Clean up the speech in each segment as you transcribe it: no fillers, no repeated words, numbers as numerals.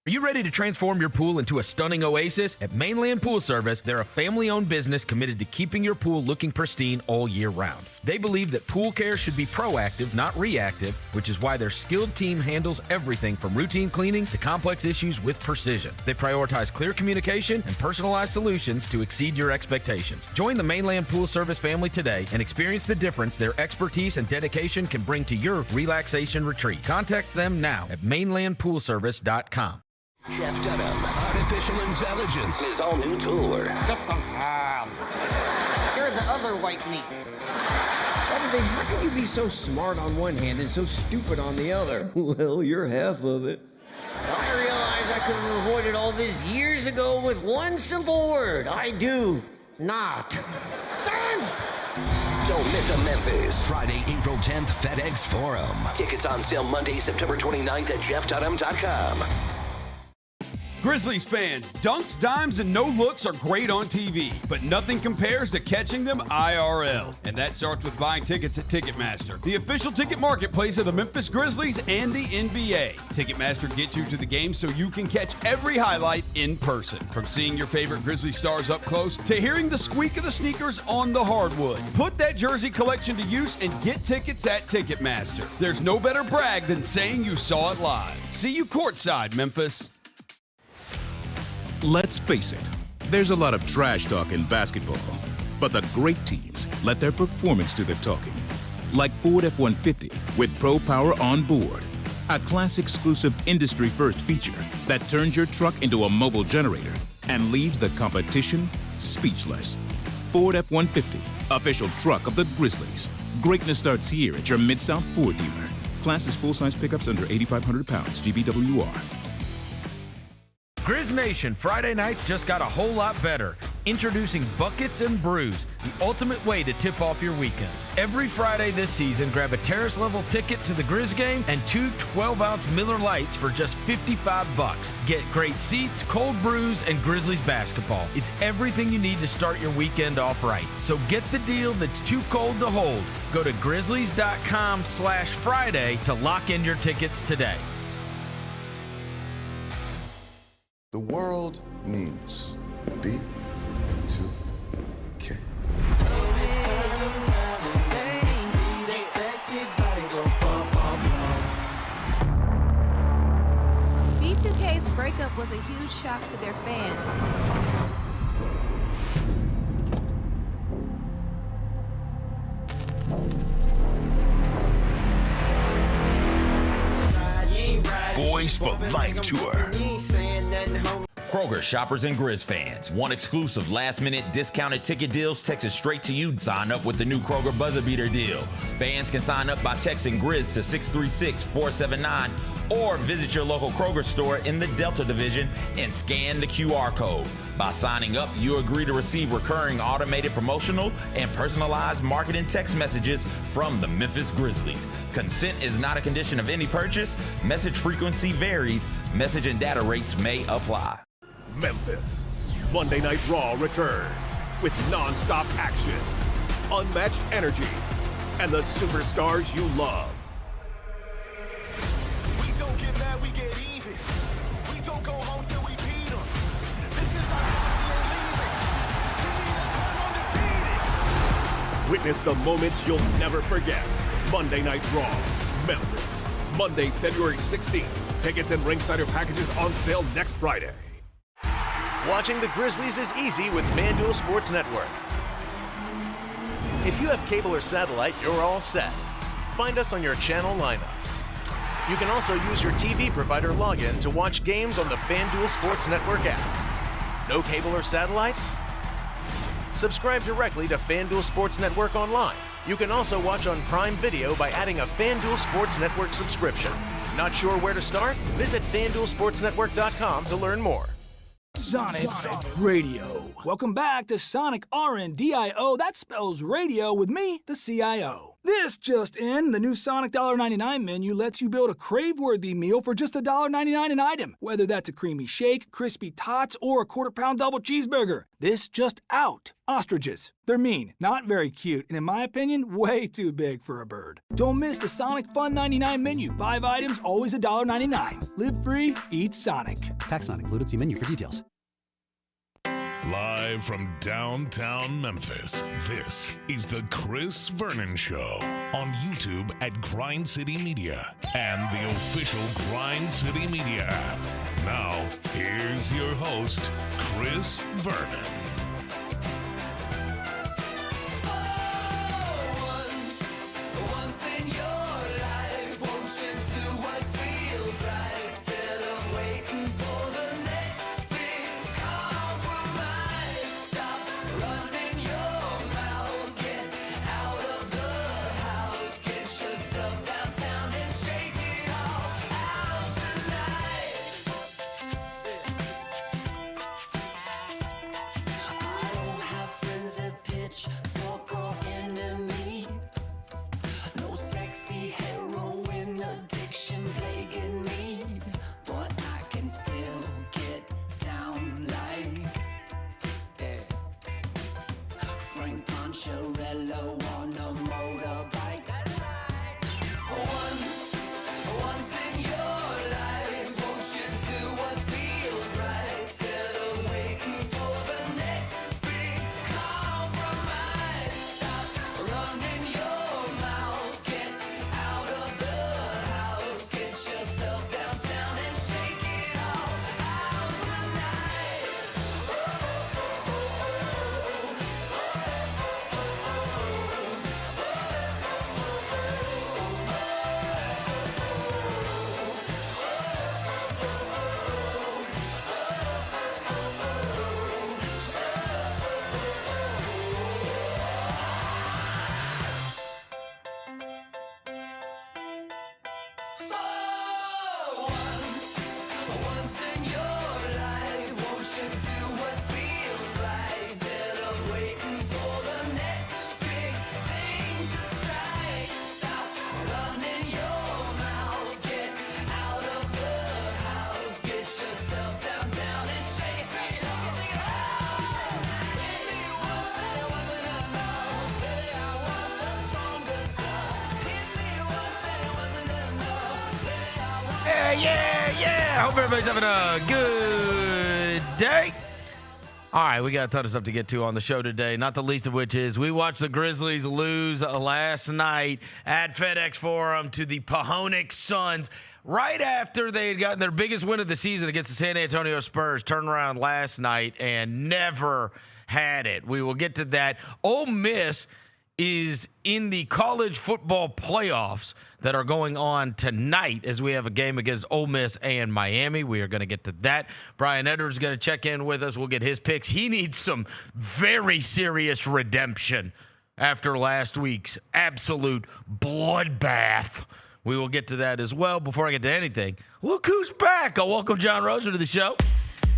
Are you ready to transform your pool into a stunning oasis? At Mainland Pool Service, they're a family-owned business committed to keeping your pool looking pristine all year round. They believe that pool care should be proactive, not reactive, which is why their skilled team handles everything from routine cleaning to complex issues with precision. They prioritize clear communication and personalized solutions to exceed your expectations. Join the Mainland Pool Service family today and experience the difference their expertise and dedication can bring to your relaxation retreat. Contact them now at mainlandpoolservice.com. Jeff Dunham, Artificial Intelligence, his all-new tour. You're the other white meat. How can you be so smart on one hand and so stupid on the other? Well, you're half of it. I realize I could have avoided all this years ago with one simple word. I do not. Silence! Don't miss a Memphis. Friday, April 10th, FedEx Forum. Tickets on sale Monday, September 29th at jeffdunham.com. Grizzlies fans, dunks, dimes, and no-looks are great on TV, but nothing compares to catching them IRL. And that starts with buying tickets at Ticketmaster, the official ticket marketplace of the Memphis Grizzlies and the NBA. Ticketmaster gets you to the game so you can catch every highlight in person. From seeing your favorite Grizzly stars up close to hearing the squeak of the sneakers on the hardwood. Put that jersey collection to use and get tickets at Ticketmaster. There's no better brag than saying you saw it live. See you courtside, Memphis. Let's face it, there's a lot of trash talk in basketball, but the great teams let their performance do the talking. Like Ford F-150 with Pro Power on board, a class-exclusive industry-first feature that turns your truck into a mobile generator and leaves the competition speechless. Ford F-150, official truck of the Grizzlies. Greatness starts here at your Mid-South Ford dealer. Class is full-size pickups under 8,500 pounds, GVWR. Grizz Nation, Friday nights just got a whole lot better. Introducing Buckets and Brews, the ultimate way to tip off your weekend. Every Friday this season, grab a terrace-level ticket to the Grizz game and 2 12-ounce Miller Lights for just $55. Get great seats, cold brews, and Grizzlies basketball. It's everything you need to start your weekend off right. So get the deal that's too cold to hold. Go to grizzlies.com/Friday to lock in your tickets today. The world needs B2K. B2K's breakup was a huge shock to their fans. Boys for Life Tour. Kroger shoppers and Grizz fans. Want exclusive last-minute discounted ticket deals texted straight to you? Sign up with the new Kroger Buzzer Beater deal. Fans can sign up by texting Grizz to 636-479 or visit your local Kroger store in the Delta Division and scan the QR code. By signing up, you agree to receive recurring automated promotional and personalized marketing text messages from the Memphis Grizzlies. Consent is not a condition of any purchase. Message frequency varies. Message and data rates may apply. Memphis. Monday Night Raw returns with non-stop action, unmatched energy, and the superstars you love. We don't get mad, we get even. We don't go home till we beat them. This is our time, we ain't leaving. We need to come undefeated. Witness the moments you'll never forget. Monday Night Raw, Memphis. Monday, February 16th. Tickets and ringsider packages on sale next Friday. Watching the Grizzlies is easy with FanDuel Sports Network. If you have cable or satellite, you're all set. Find us on your channel lineup. You can also use your TV provider login to watch games on the FanDuel Sports Network app. No cable or satellite? Subscribe directly to FanDuel Sports Network online. You can also watch on Prime Video by adding a FanDuel Sports Network subscription. Not sure where to start? Visit FanDuelSportsNetwork.com to learn more. Sonic Radio. Welcome back to Sonic RNDIO. That spells radio with me, the CIO. This just in, the new Sonic $1.99 menu lets you build a crave-worthy meal for just $1.99 an item, whether that's a creamy shake, crispy tots, or a quarter-pound double cheeseburger. This just out. Ostriches. They're mean, not very cute, and in my opinion, way too big for a bird. Don't miss the Sonic Fun 99 menu. 5 items, always $1.99. Live free, eat Sonic. Tax not included. See menu for details. Live from downtown Memphis, this is the Chris Vernon Show on YouTube at Grind City Media and the official Grind City Media app. Now, here's your host, Chris Vernon. Yeah. Hope everybody's having a good day. All right, we got a ton of stuff to get to on the show today, not the least of which is we watched the Grizzlies lose last night at FedEx Forum to the Pahonix Suns right after they had gotten their biggest win of the season against the San Antonio Spurs. Turned around last night and never had it. We will get to that. Ole Miss is in the college football playoffs that are going on tonight as we have a game against Ole Miss and Miami. We are going to get to that. Brian Edwards is going to check in with us. We'll get his picks. He needs some very serious redemption after last week's absolute bloodbath. We will get to that as well. Before I get to anything, look who's back. I'll welcome John Roser to the show.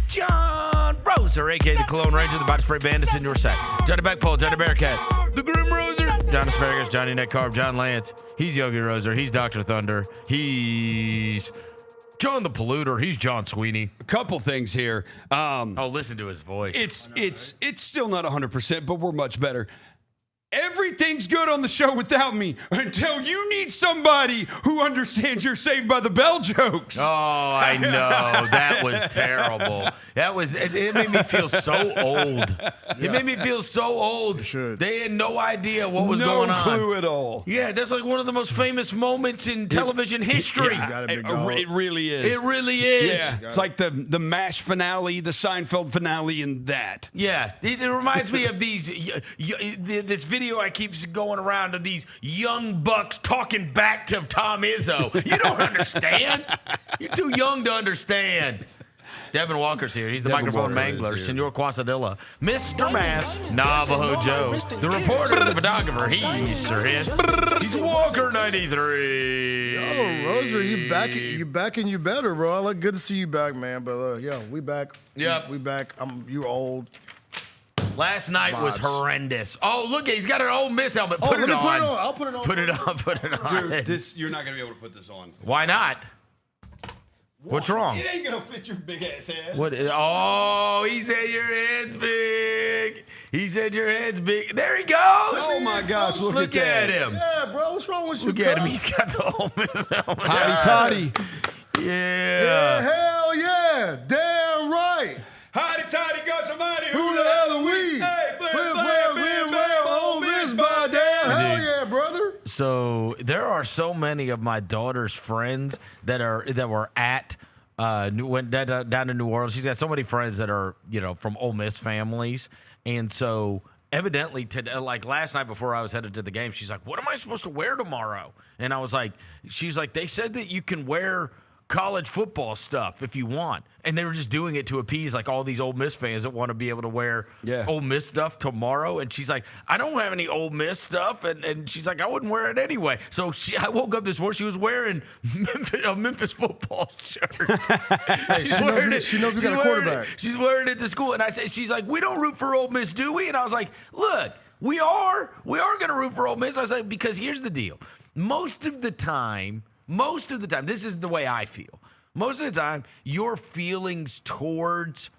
John Roser, a.k.a. the Cologne Ranger, the body spray bandits in your sack. Johnny Backpole, Johnny Bearcat, the Grim Roser, John Asparagus, Johnny Neckcarb, John Lance. He's Yogi Roser. He's Dr. Thunder. He's John the Polluter. He's John Sweeney. A couple things here. Listen to his voice. It's still not 100%, but we're much better. Everything's good on the show without me until you need somebody who understands your Saved by the Bell jokes. Oh, I know. That was terrible. It made me feel so old. It made me feel so old. They had no idea what was going on. No clue at all. Yeah, that's like one of the most famous moments in television history. It really is. It really is. Yeah, it's like the MASH finale, the Seinfeld finale, and that. Yeah, it reminds me of this video I keep going around of these young bucks talking back to Tom Izzo. You don't understand. You're too young to understand. Devin Walker's here. He's the microphone mangler, Senor Quasadilla, Mr. Mass, Navajo Joe, the reporter, the photographer. He's Sir His. He's Walker 93. Oh, Roser, you back and you better, bro. Good to see you back, man. But yeah, we back. Yep, we back. You old. Last night was horrendous. Oh, look, he's got an Ole Miss helmet. Oh, Put let it me on. put it on. I'll put it on. Put it on. Put it on. Dude, you're not going to be able to put this on. Why not? What's wrong? It ain't going to fit your big ass head. What? Oh, he said your head's big. He said your head's big. There he goes. Oh, my gosh. Look at him. Yeah, bro. What's wrong with you? Look at him. He's got the Ole Miss helmet. Hotty toddy. Yeah. Hell yeah. Damn right. Hotty toddy, got somebody. Who the hell are we? Hey, Flip, Ole Miss by damn. Hell yeah, brother. So there are so many of my daughter's friends that were at went down to New Orleans. She's got so many friends that are from Ole Miss families, and so evidently today, like last night before I was headed to the game, she's like, "What am I supposed to wear tomorrow?" And I was like, "She's like, they said that you can wear college football stuff if you want," and they were just doing it to appease like all these Ole Miss fans that want to be able to wear Ole Miss stuff tomorrow. And she's like, "I don't have any Ole Miss stuff," and she's like, "I wouldn't wear it anyway." So I woke up this morning, she was wearing a Memphis football shirt. She knows we got a quarterback. She's wearing it to school, and I said, she's like, "We don't root for Ole Miss, do we?" And I was like, "Look, we are going to root for Ole Miss." I said, because here's the deal: most of the time, this is the way I feel. Most of the time, your feelings towards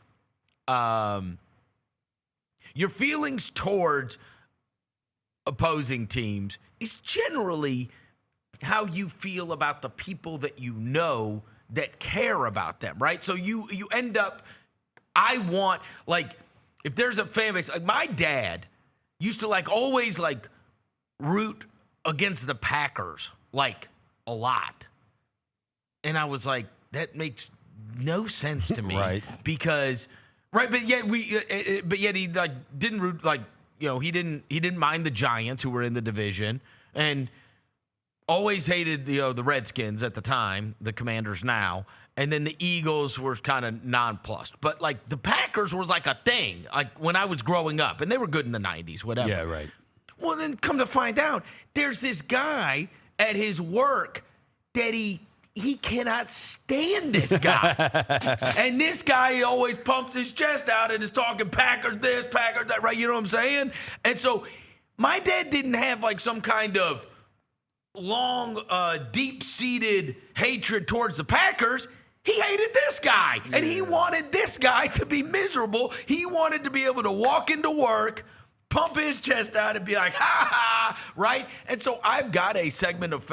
opposing teams is generally how you feel about the people that you know that care about them, right? So you end up, I want, like, if there's a fan base, like my dad used to always root against the Packers, a lot. And I was like, that makes no sense to me. Right. Because, right, but yet he didn't root, he didn't mind the Giants who were in the division, and always hated the Redskins at the time, the Commanders now, and then the Eagles were kind of nonplussed. But the Packers was a thing, when I was growing up, and they were good in the 90s, whatever. Yeah, right. Well, then come to find out, there's this guy at his work that he cannot stand this guy. And this guy always pumps his chest out and is talking Packers this, Packers that, right? You know what I'm saying? And so my dad didn't have some kind of long, deep-seated hatred towards the Packers. He hated this guy, and he wanted this guy to be miserable. He wanted to be able to walk into work, pump his chest out and be like, ha ha, right? And so I've got a segment of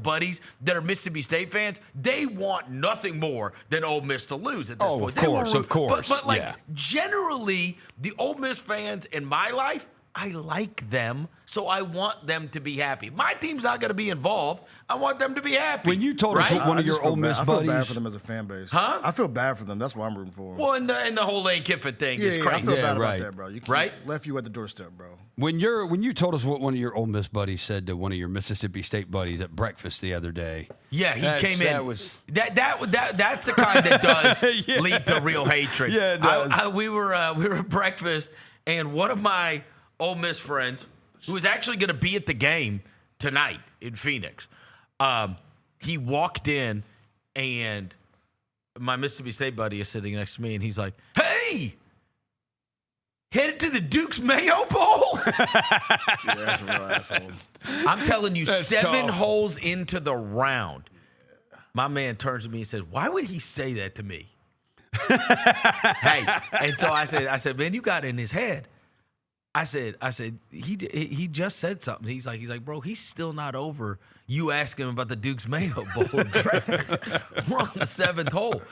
buddies that are Mississippi State fans. They want nothing more than Ole Miss to lose at this point. Of course. But generally, the Ole Miss fans in my life, I like them, so I want them to be happy. My team's not going to be involved. I want them to be happy. When you told us one of your Ole Miss buddies, I feel bad for them as a fan base. Huh? I feel bad for them. That's why I'm rooting for them. Well, and the whole Lane Kiffin thing is crazy. I feel bad right. about that, bro. You right? Left you at the doorstep, bro. When you told us what one of your Ole Miss buddies said to one of your Mississippi State buddies at breakfast the other day. Yeah, he came in. That's the kind that does lead to real hatred. Yeah, it does. We were at breakfast, and one of my Ole Miss friends, who was actually going to be at the game tonight in Phoenix, he walked in, and my Mississippi State buddy is sitting next to me, and he's like, "Hey, headed to the Duke's Mayo Bowl?" Yeah, that's a real asshole. I'm telling you, That's 7 tough. holes into the round, my man turns to me and says, "Why would he say that to me?" Hey, and so I said, "Man, you got it in his head." I said, he just said something. He's like, "Bro, he's still not over you asking him about the Duke's Mayo Bowl." We're on the 7th hole.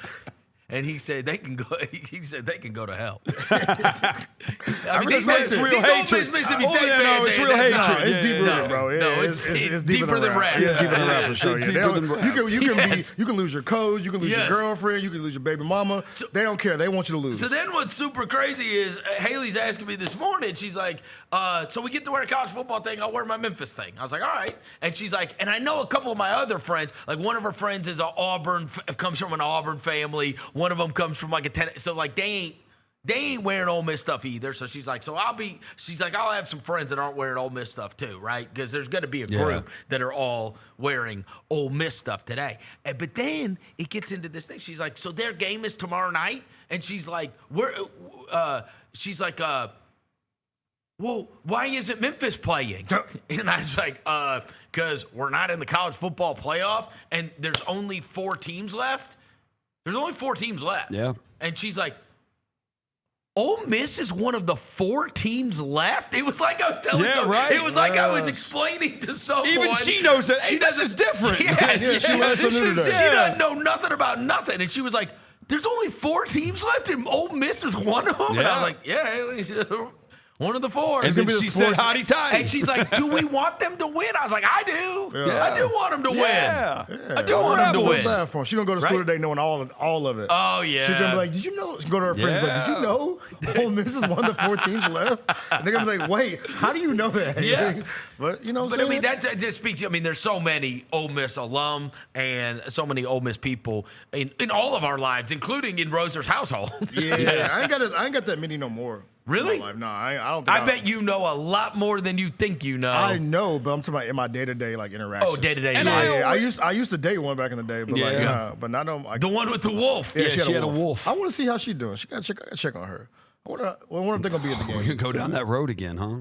And he said they can go. He said they can go to hell. I mean, these real hatred. Mississippi State fans. It's real hatred. No, it's deeper than bro. No, it's deeper than rap. Yeah, it's deeper than rap for sure. It's Yeah, deeper than rap. You can lose your coach, you can lose your girlfriend, you can lose your baby mama. They don't care. They want you to lose. So then what's super crazy is Haley's asking me this morning, she's like, so we get to wear a college football thing, I'll wear my Memphis thing. I was like, all right. And she's like, and I know a couple of my other friends, like one of her friends is comes from an Auburn family. One of them comes from like a tennis. So like they ain't wearing Ole Miss stuff either. So she's like, I'll have some friends that aren't wearing Ole Miss stuff too, right? Because there's going to be a group that are all wearing Ole Miss stuff today. But then it gets into this thing. She's like, so their game is tomorrow night? And she's like, well, why isn't Memphis playing? And I was like, because we're not in the college football playoff, and there's only 4 teams left. There's only 4 teams left. Yeah. And she's like, Ole Miss is one of the 4 teams left. It was like I was telling you. Right. It was like I was explaining to someone. Even she knows that. Hey, this is different. Yeah, she learned something new today. She doesn't know nothing about nothing. And she was like, there's only 4 teams left, and Ole Miss is one of them. Yeah. And I was like, yeah, one of the 4. And then she said, hotty toddy. And she's like, do we want them to win? I was like, I do. Yeah. I do want them to Yeah. win. I do want them to win. She's going to go to school Right? today knowing all of it. Oh, yeah. She's going to be like, did you know? She's going to her friends, Yeah. like, did you know Ole Miss is one of the 4 teams left? And they're going to be like, wait, how do you know that? Yeah. But, you know what But I'm I saying? mean, that just speaks. I mean, there's so many Ole Miss alum and so many Ole Miss people in all of our lives, including in Roser's household. Yeah, I ain't got that many no more. Really? In my life. No, I don't think I bet you know a lot more than you think you know. I know, but I'm talking about in my day-to-day like interactions. Oh, day-to-day. And yeah. I used to date one back in the day, but but not no. The one with the wolf. Yeah, she had a wolf. I want to see how she's doing. I gotta check on her. I wonder if they're gonna be at the game. We're going to go down that road again, huh?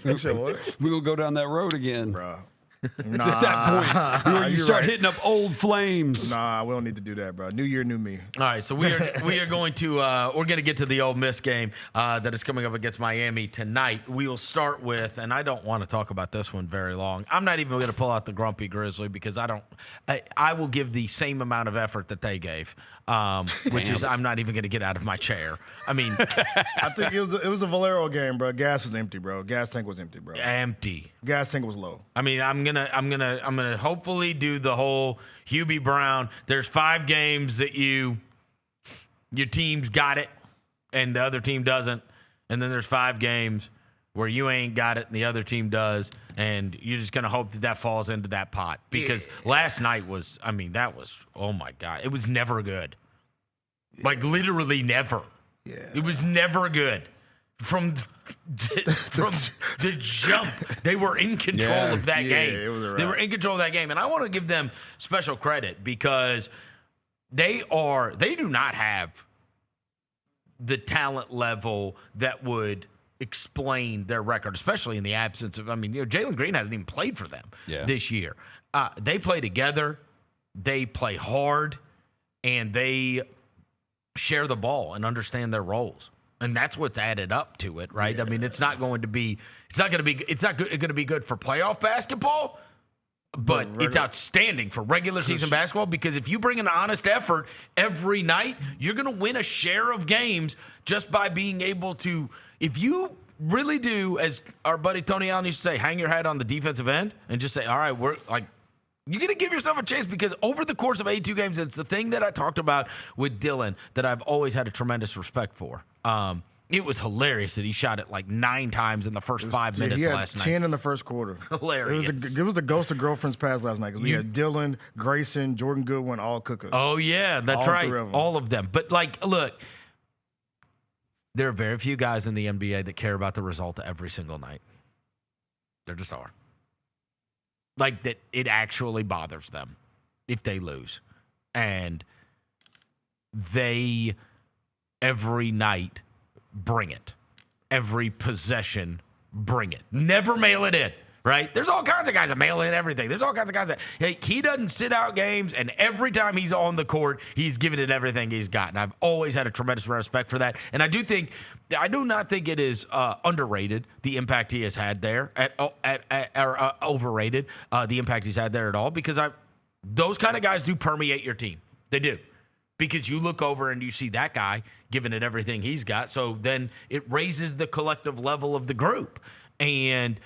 You said what? We're going to go down that road again. Bruh. At that point, where you start hitting up old flames. Nah, we don't need to do that, bro. New year, new me. All right, so we are going to we're going to get to the Ole Miss game that is coming up against Miami tonight. We will start with, and I don't want to talk about this one very long. I'm not even going to pull out the grumpy Grizzly because I will give the same amount of effort that they gave, which is I'm not even going to get out of my chair. I mean, I think it was a Valero game, bro. Gas was empty, bro. Gas tank was empty, bro. Empty. Gas tank was low. I mean, I'm gonna hopefully do the whole Hubie Brown. There's 5 games that your team's got it and the other team doesn't, and then there's 5 games where you ain't got it and the other team does, and you're just gonna hope that falls into that pot because last night was, I mean, that was, oh my God, it was never good, like literally never. Yeah, it was never good. From the jump, they were in control of that game. It was They were in control of that game, and I want to give them special credit because they do not have the talent level that would explain their record, especially in the absence of. I mean, Jaylon Green hasn't even played for them this year. They play together, they play hard, and they share the ball and understand their roles. And that's what's added up to it, right? Yeah. I mean, it's not going to be good for playoff basketball, but it's outstanding for regular season basketball because if you bring an honest effort every night, you're going to win a share of games just by being able to, if you really do, as our buddy Tony Allen used to say, hang your hat on the defensive end and just say, all right, we're like, you're going to give yourself a chance because over the course of 82 games, it's the thing that I talked about with Dylan that I've always had a tremendous respect for. It was hilarious that he shot it like 9 times in the first 5 minutes last night. 10 in the first quarter. Hilarious. It was the ghost of girlfriend's pass last night because we had Dylan, Grayson, Jordan Goodwin, all cookers. Oh, yeah, that's right. All of them. But, like, look, there are very few guys in the NBA that care about the result every single night. There just are. Like, that it actually bothers them if they lose. And they, every night, bring it. Every possession, bring it. Never mail it in, right? There's all kinds of guys that mail in everything. There's all kinds of guys that, hey, he doesn't sit out games, and every time he's on the court, he's giving it everything he's got. And I've always had a tremendous respect for that. And I do not think it is underrated, the impact he has had there, or overrated, the impact he's had there at all, because those kind of guys do permeate your team. They do. Because you look over and you see that guy giving it everything he's got. So then it raises the collective level of the group. And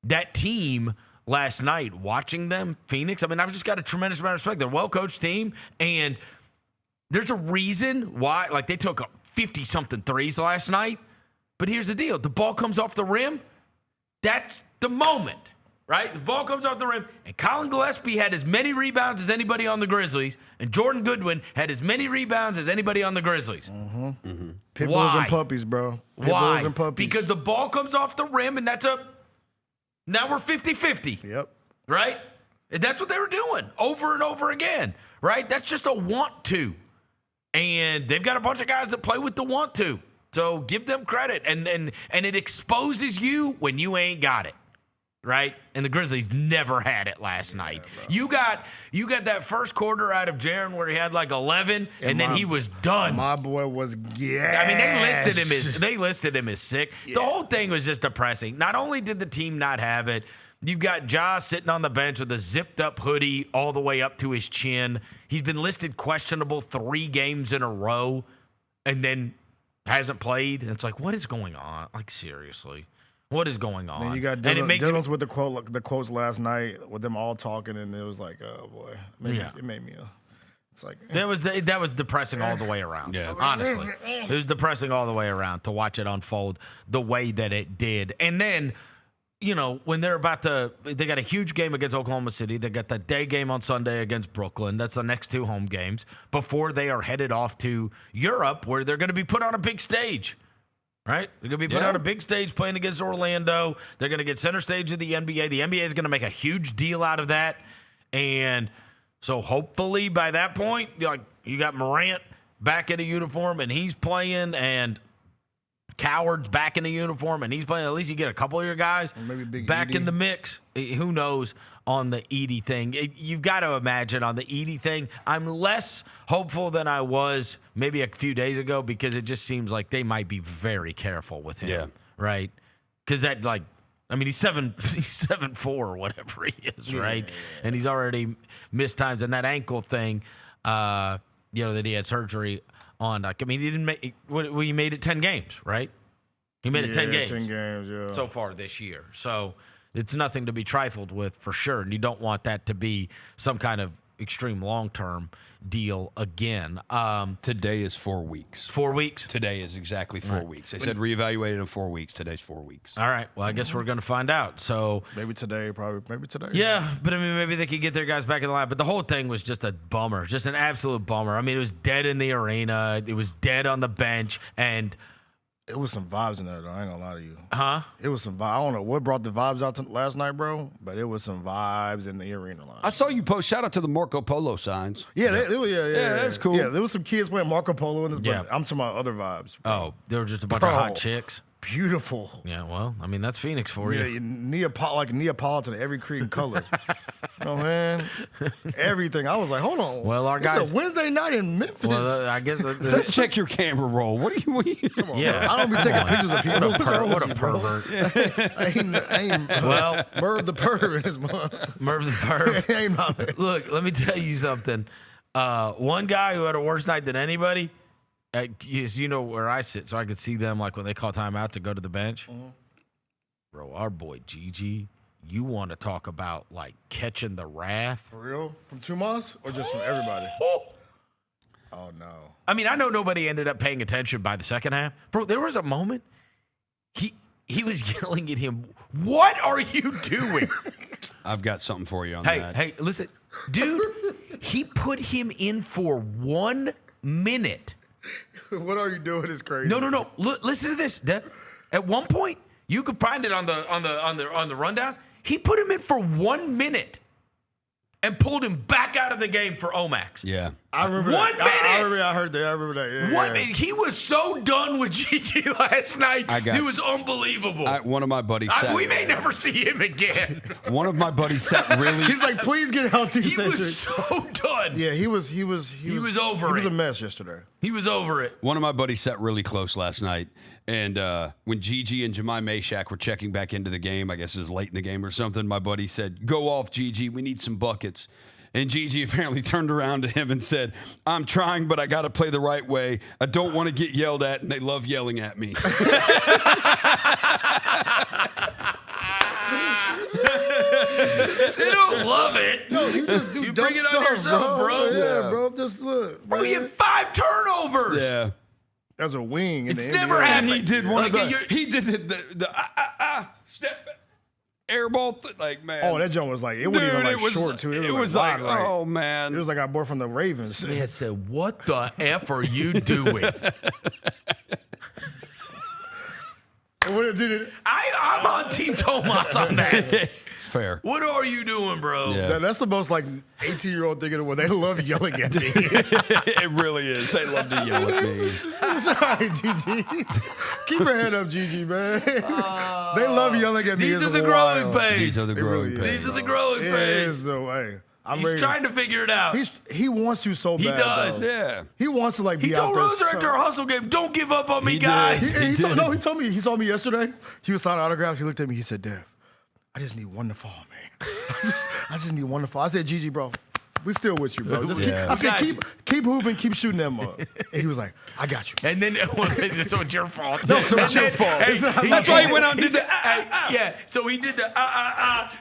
that team last night, watching them, Phoenix, I mean, I've just got a tremendous amount of respect. They're a well-coached team. And there's a reason why, like they took 50-something threes last night. But here's the deal. The ball comes off the rim. That's the moment, right? The ball comes off the rim, and Colin Gillespie had as many rebounds as anybody on the Grizzlies, and Jordan Goodwin had as many rebounds as anybody on the Grizzlies. Mm-hmm. Mm-hmm. Pit bulls and puppies, bro. Pit bulls and puppies. Because the ball comes off the rim, and now we're 50-50. Yep. Right? And that's what they were doing over and over again, right? That's just a want to. And they've got a bunch of guys that play with the want to. So give them credit, and it exposes you when you ain't got it, right? And the Grizzlies never had it last night. You got that first quarter out of Jaron where he had like 11, and then he was done. My boy was I mean, they listed him as sick. Yeah. The whole thing was just depressing. Not only did the team not have it, you've got Ja sitting on the bench with a zipped up hoodie all the way up to his chin. He's been listed questionable 3 games in a row, and then hasn't played. And it's like, what is going on? Like, seriously, what is going on? And you got Dylan's with the quotes last night with them all talking, and it was like, oh boy, it made me. It's like that was depressing all the way around. Yeah, honestly, it was depressing all the way around to watch it unfold the way that it did. And then, when they're they got a huge game against Oklahoma City. They got the day game on Sunday against Brooklyn. That's the next 2 home games before they are headed off to Europe, where they're going to be put on a big stage, right? They're going to be put on a big stage playing against Orlando. They're going to get center stage of the NBA. The NBA is going to make a huge deal out of that. And so hopefully by that point, you got Morant back in a uniform and he's playing, and Coward's back in the uniform and he's playing. At least you get a couple of your guys back in the mix. Who knows on the Edey thing? You've got to imagine on the Edey thing, I'm less hopeful than I was maybe a few days ago, because it just seems like they might be very careful with him, right? Because that, he's 7'4" or whatever he is, right? And he's already missed times. And that ankle thing, that he had surgery on. He didn't make. He made it 10 games, right? He made it 10 games. 10 games, so far this year. So it's nothing to be trifled with for sure. And you don't want that to be some kind of extreme long-term deal again. Today is 4 weeks. 4 weeks? Today is exactly 4 weeks. They said reevaluated in 4 weeks. Today's 4 weeks. All right. Well, I guess we're going to find out. So maybe today. Yeah, but maybe they could get their guys back in the line. But the whole thing was just a bummer, just an absolute bummer. It was dead in the arena. It was dead on the bench, and it was some vibes in there, though. I ain't gonna lie to you. Huh? It was some vibes. I don't know what brought the vibes out last night, bro, but it was some vibes in the arena line. I saw you post. Shout out to the Marco Polo signs. Yeah, that's cool. Yeah, there was some kids playing Marco Polo in this. Yeah. I'm talking about other vibes. Bro. Oh, there were just a bunch of hot chicks. Beautiful. Yeah, well, that's Phoenix for you. Yeah, Neapolitan, every creed color. Man, everything. I was like, hold on. Well, our guys. It's a Wednesday night in Memphis. Well, I guess. Let's check your camera roll. What are you? Come on, bro. I don't be taking pictures of people. What a pervert. Well, Merv the perv is Merv the perv. Look, let me tell you something. One guy who had a worse night than anybody. You know where I sit, so I could see them when they call timeout to go to the bench. Mm-hmm. Bro, our boy Gigi, you want to talk about catching the wrath? For real? From Tumas or just from everybody? Oh no. I know nobody ended up paying attention by the second half. Bro, there was a moment he was yelling at him, "What are you doing?" I've got something for you on that. Hey, listen. Dude, he put him in for 1 minute. What are you doing? Is crazy. No. Listen to this. At one point, you could find it on the rundown. He put him in for 1 minute and pulled him back out of the game for Omax. Yeah, I remember. 1 minute. I heard that. I remember that. Yeah, 1 minute. He was so done with Gigi last night. It was unbelievable. One of my buddies said we may never see him again. One of my buddies said really. He's like, please get healthy. He was so done. Yeah, he was over it. He was a mess yesterday. He was over it. One of my buddies sat really close last night. And when Gigi and Jemai Meshack were checking back into the game, I guess it was late in the game or something, my buddy said, "Go off, Gigi. We need some buckets." And Gigi apparently turned around to him and said, "I'm trying, but I got to play the right way. I don't want to get yelled at, and they love yelling at me." They don't love it. No, you just do dumb bring it stuff, on yourself, bro. Yeah, bro. Just look. Bro, you had 5 turnovers. Yeah. As a wing. It's never happened. He did one of he did the step air ball man. Oh, that joint was it wasn't even short too. It was like oh man. It was like our boy from the Ravens. This man said, "What the F are you doing?" I'm on Team Tomas on that. fair. What are you doing, bro? Yeah. That's the most like 18-year-old thing in the world. They love yelling at me. It really is. They love to yell at me. It's all right, Gigi. Keep your head up, Gigi, man. They love yelling at me. These It's are the wild. growing pains. These are the growing pains. These are the growing It pains. is the way. He's trying to figure it out. He wants to so bad. He does. Though. Yeah. He wants to like be He out told there. Roser after our hustle game, don't give up on me, guys. He told me. He saw me yesterday. He was signing autographs. He looked at me. He said, "Dev, I just need one to fall, man. I just need one to fall." I said, "Gigi, bro, we still with you, bro. Just keep hooping, keep shooting them up." And he was like, "I got you." And then so it's your fault. No, so it's your fault. That's why he went out and did the yeah. So he did the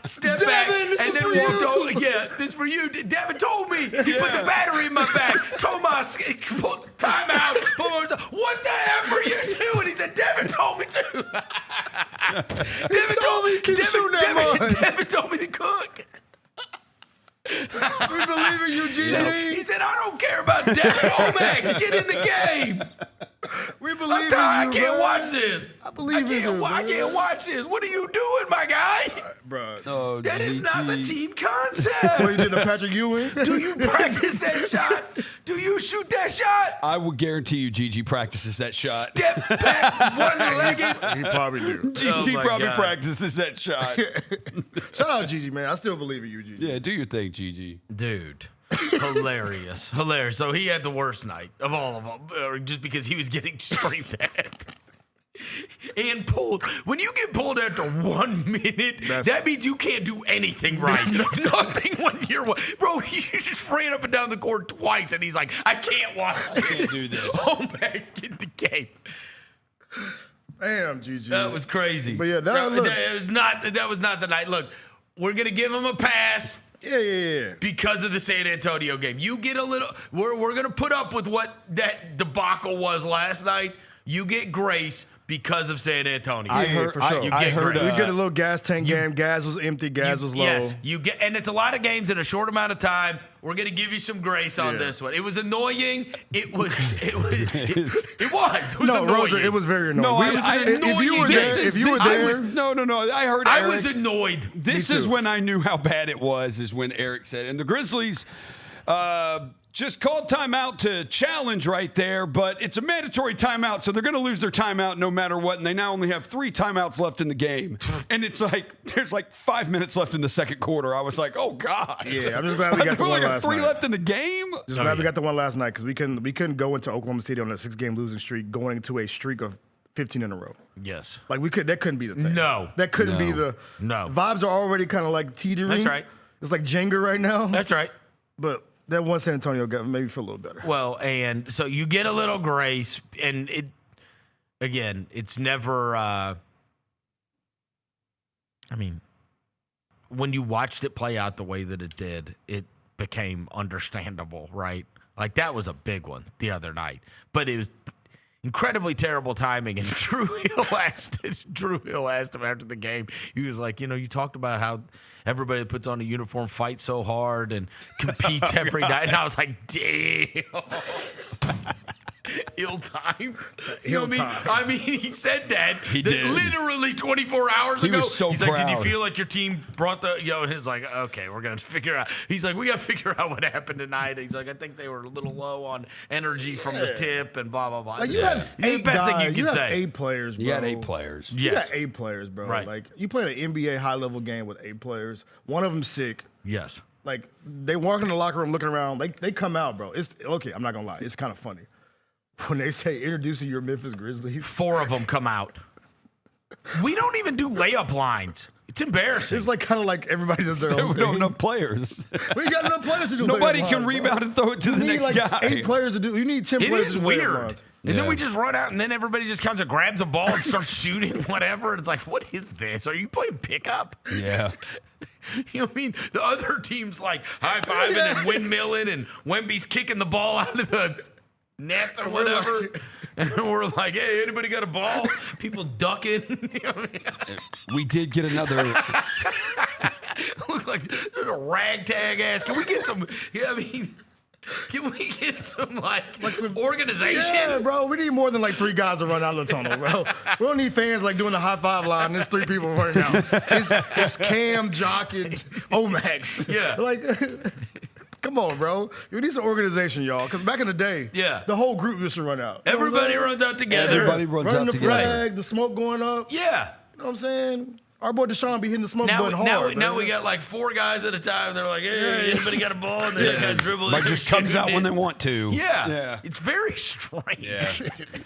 step back and then walked over. Yeah, this for you. Devin told me. He put the battery in my back. Told me time out. What the F are you doing? He said, Devin told me to. Devin told me keep shooting that mud. Devin told me to cook. We believe in you, Gigi. He said, I don't care about Devin Omax. Get in the game. We believe in you, I can't bro. watch this. I believe in you, I can't watch this. What are you doing, my guy? Bro. Oh, That is not the team concept. What, you did the Patrick Ewing? Do you practice that shot? Do you shoot that shot? I would guarantee you Gigi practices that shot. Step back, one-legged. He probably do. Gigi my probably God. practices that shot. Shout out Gigi, man. I still believe in you, Gigi. Yeah, do your thing, Gigi. Dude. Hilarious. So he had the worst night of all of them, just because he was getting strength at. And pulled. When you get pulled after 1 minute, that means you can't do anything right. Nothing when you're. Bro, he just ran up and down the court twice, and he's like, I can't watch this. I can't do this. Oh, man, get the game. Damn, Gigi. That was crazy. But yeah, that was not the night. Look, we're going to give him a pass. Yeah. Because of the San Antonio game. You get a little. We're going to put up with what that debacle was last night. You get grace because of San Antonio. I heard for sure. You get grace. We get a little gas tank game. Gas was empty. Gas was low. Yes, you get, and it's a lot of games in a short amount of time. We're gonna give you some grace on this one. It was annoying. It was annoying. Roser, it was very annoying. No, if you were there. No. I heard. I was annoyed. This is when I knew how bad it was. Is when Eric said, and the Grizzlies just called timeout to challenge right there, but it's a mandatory timeout, so they're going to lose their timeout no matter what, and they now only have 3 timeouts left in the game. And it's like, there's like 5 minutes left in the second quarter. I was like, oh, God. Yeah, I'm just glad we got the one last 3 night. left in the game? Just glad we got the one last night, because we couldn't go into Oklahoma City on a 6-game losing streak, going into a streak of 15 in a row. Yes. Like, that couldn't be the thing. No. That couldn't be the... No. Vibes are already kind of like teetering. That's right. It's like Jenga right now. That's right. But... that one San Antonio got made me feel a little better. Well, and so you get a little grace, and it's never. I mean, when you watched it play out the way that it did, it became understandable, right? Like that was a big one the other night, but it was incredibly terrible timing. And Drew Hill asked him after the game. He was like, you talked about how everybody that puts on a uniform fights so hard and competes every night. And I was like, damn. Ill-timed. You know what I mean? He said that. He did. Literally 24 hours ago. He was so He's proud. like, did you feel like your team brought the, and he's like, okay, we're going to figure out. He's like, we got to figure out what happened tonight. He's like, I think they were a little low on energy from the tip and blah, blah, blah. Like, you have the best thing you can have say. 8 players, bro. You got 8 players. Yes. You got 8 players, bro. Right. Like, you play an NBA high-level game with 8 players. One of them sick. Yes. Like, they walk in the locker room looking around. They come out, bro. It's okay, I'm not going to lie. It's kind of funny. When they say introducing your Memphis Grizzlies. 4 of them come out. We don't even do layup lines. It's embarrassing. It's like kind of like everybody does their own We thing. don't have enough players. We got enough players to do Nobody layup can lines, rebound bro. and throw it to You the need next like guy. 8 players to do. You need 10 It players is to do layup weird. lines. And then we just run out, and then everybody just comes and grabs a ball and starts shooting whatever. And it's like, what is this? Are you playing pickup? Yeah. You know what I mean? The other team's like high-fiving and windmilling, and Wemby's kicking the ball out of the net or whatever. And we're like, hey, anybody got a ball? People ducking. You know what I mean? We did get another. Look like there's a ragtag ass. Can we get some? Yeah, I mean, Can we get some some organization? Yeah, bro. We need more than 3 guys to run out of the tunnel, bro. We don't need fans doing the high five line. There's 3 people running out. It's Cam, Jock, and Omax. Yeah. Come on, bro. We need some organization, y'all. Because back in the day, the whole group used to run out. Everybody runs out together. Everybody runs Running out the together. flag, the smoke going up. Yeah. You know what I'm saying? Our boy Deshaun be hitting the smoke button Now hard. we got 4 guys at a time. They're like, hey, anybody got a ball? And they kind of dribble. Like just comes out when they want to. Yeah. It's very strange. Yeah.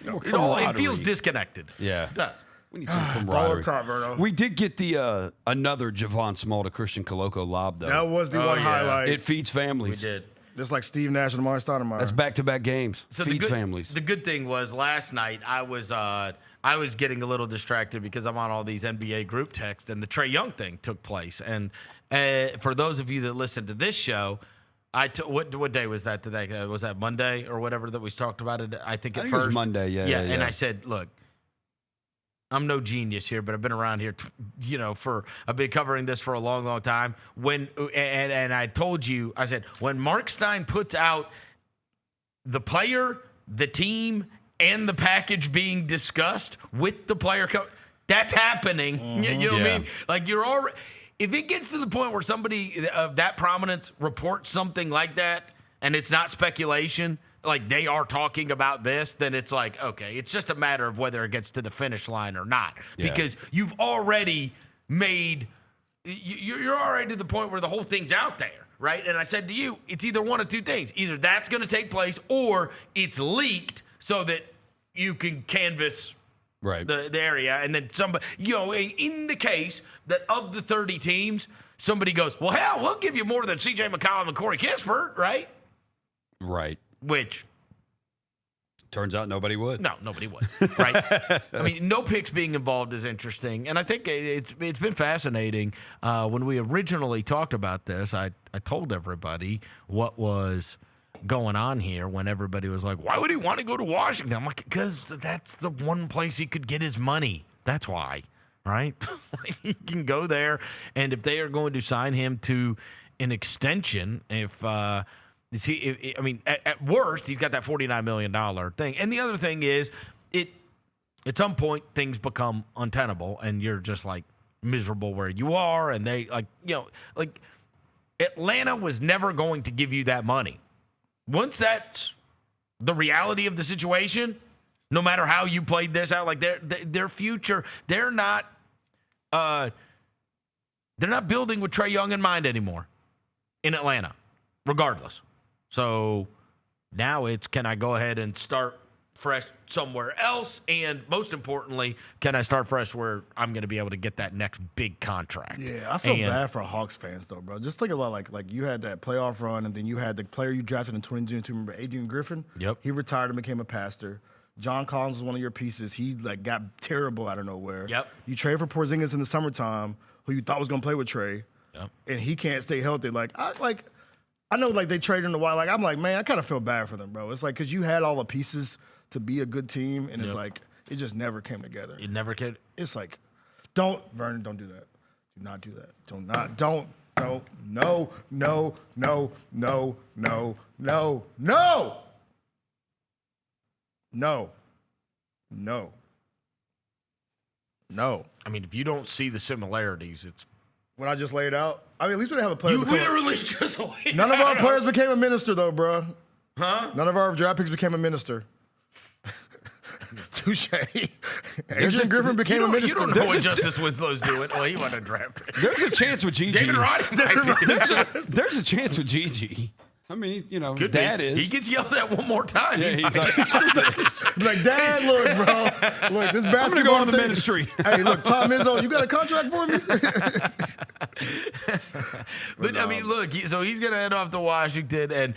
It feels disconnected. Yeah. It does. We need some camaraderie. Top, Vernon. We did get the another Javon Small to Christian Coloco lob, though. That was the one highlight. It feeds families. We did. Just like Steve Nash and Amari Stoudemire. That's back-to-back games. So feeds families. The good thing was last night I was getting a little distracted because I'm on all these NBA group texts, and the Trae Young thing took place. And for those of you that listen to this show, what day was that today? Was that Monday or whatever that we talked about it? I think it was Monday. Yeah. And I said, look, I'm no genius here, but I've been around here, I've been covering this for a long, long time. And I told you, I said, when Mark Stein puts out the player, the team, and the package being discussed with the player, that's happening. Mm-hmm. You know what I mean? Like you're already. If it gets to the point where somebody of that prominence reports something like that, and it's not speculation, like they are talking about this, then it's like, okay, it's just a matter of whether it gets to the finish line or not. Yeah. Because you've already you're already to the point where the whole thing's out there, right? And I said to you, it's either one of two things. Either that's going to take place or it's leaked so that you can canvass the area. And then somebody, in the case that of the 30 teams, somebody goes, well, hell, we'll give you more than C.J. McCollum and Corey Kispert, right? Right. Which turns out nobody would. No, nobody would. Right? I mean, no picks being involved is interesting, and I think it's been fascinating. When we originally talked about this, I told everybody what was going on here. When everybody was like, "Why would he want to go to Washington?" I'm like, "Because that's the one place he could get his money. That's why." Right? He can go there, and if they are going to sign him to an extension, at worst, he's got that $49 million thing. And the other thing is, at some point, things become untenable, and you're just, miserable where you are. And they, Atlanta was never going to give you that money. Once that's the reality of the situation, no matter how you played this out, their future, they're not building with Trae Young in mind anymore in Atlanta, regardless. So now it's, can I go ahead and start fresh somewhere else? And most importantly, can I start fresh where I'm going to be able to get that next big contract? Yeah, I feel bad for Hawks fans, though, bro. Just think about, like you had that playoff run, and then you had the player you drafted in 2022. Remember Adrian Griffin? Yep. He retired and became a pastor. John Collins was one of your pieces. He, got terrible out of nowhere. Yep. You traded for Porzingis in the summertime, who you thought was going to play with Trae. Yep. And he can't stay healthy. I know, they traded in a while. I'm like, man, I kind of feel bad for them, bro. It's because you had all the pieces to be a good team, and it's it just never came together. It never could. It's Vernon, don't do that. Do not do that. No. I mean, if you don't see the similarities, it's what I just laid out. I mean, at least we didn't have a player. You literally just laid None of out. our players became a minister, though, bro. Huh? None of our draft picks became a minister. Touche. Adrian Griffin became a minister. You don't know what Justice Winslow's doing. Well, he wasn't a draft pick. There's a chance with Gigi. David Roddy might be. There's a chance with Gigi. I mean, Good Dad be. is. He gets yelled at one more time. Yeah, he's like, Dad, look, bro. Look, this basketball I'm gonna go to the thing- ministry. Hey, look, Tom Izzo, you got a contract for me? But I mean, look, so he's going to head off to Washington, and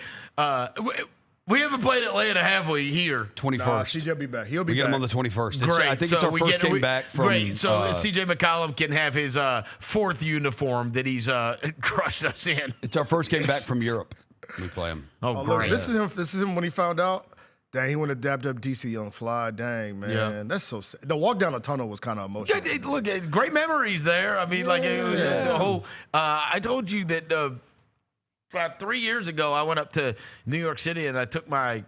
we haven't played Atlanta, have we, here? 21st. CJ will be back. He'll be we back. get him on the 21st. Great. I think it's our first game back from. Great. So C.J. McCollum can have his fourth uniform that he's crushed us in. It's our first game back from Europe. We play him. Oh, Look, great. this is him when he found out. Dang, he went to dapped up DC Young Fly. Dang, man. Yeah. That's so sad. The walk down the tunnel was kind of emotional. Yeah, look, great memories there. I mean, the whole. I told you that about 3 years ago, I went up to New York City and I took my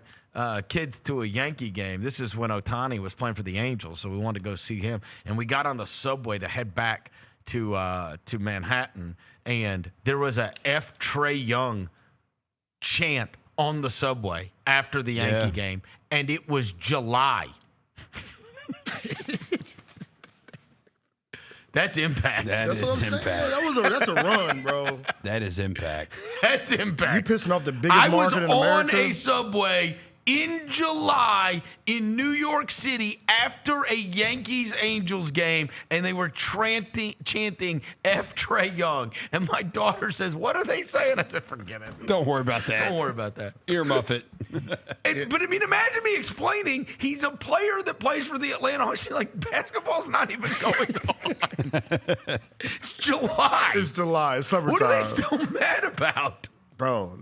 kids to a Yankee game. This is when Ohtani was playing for the Angels, so we wanted to go see him. And we got on the subway to head back to Manhattan, and there was a F. Trae Young chant on the subway after the Yankee game, and it was July. That's impact. That's what I'm saying. That's a run, bro. That is impact. That's impact. You pissing off the biggest market in America. I was on a subway in July in New York City after a Yankees-Angels game, and they were chanting F. Trae Young. And my daughter says, "What are they saying?" I said, "Forget it. Don't worry about that. Don't worry about that. Earmuff it." But I mean, imagine me explaining he's a player that plays for the Atlanta Hawks. Like, basketball's not even going on. It's July. It's July. It's summertime. What are they still mad about? Bro,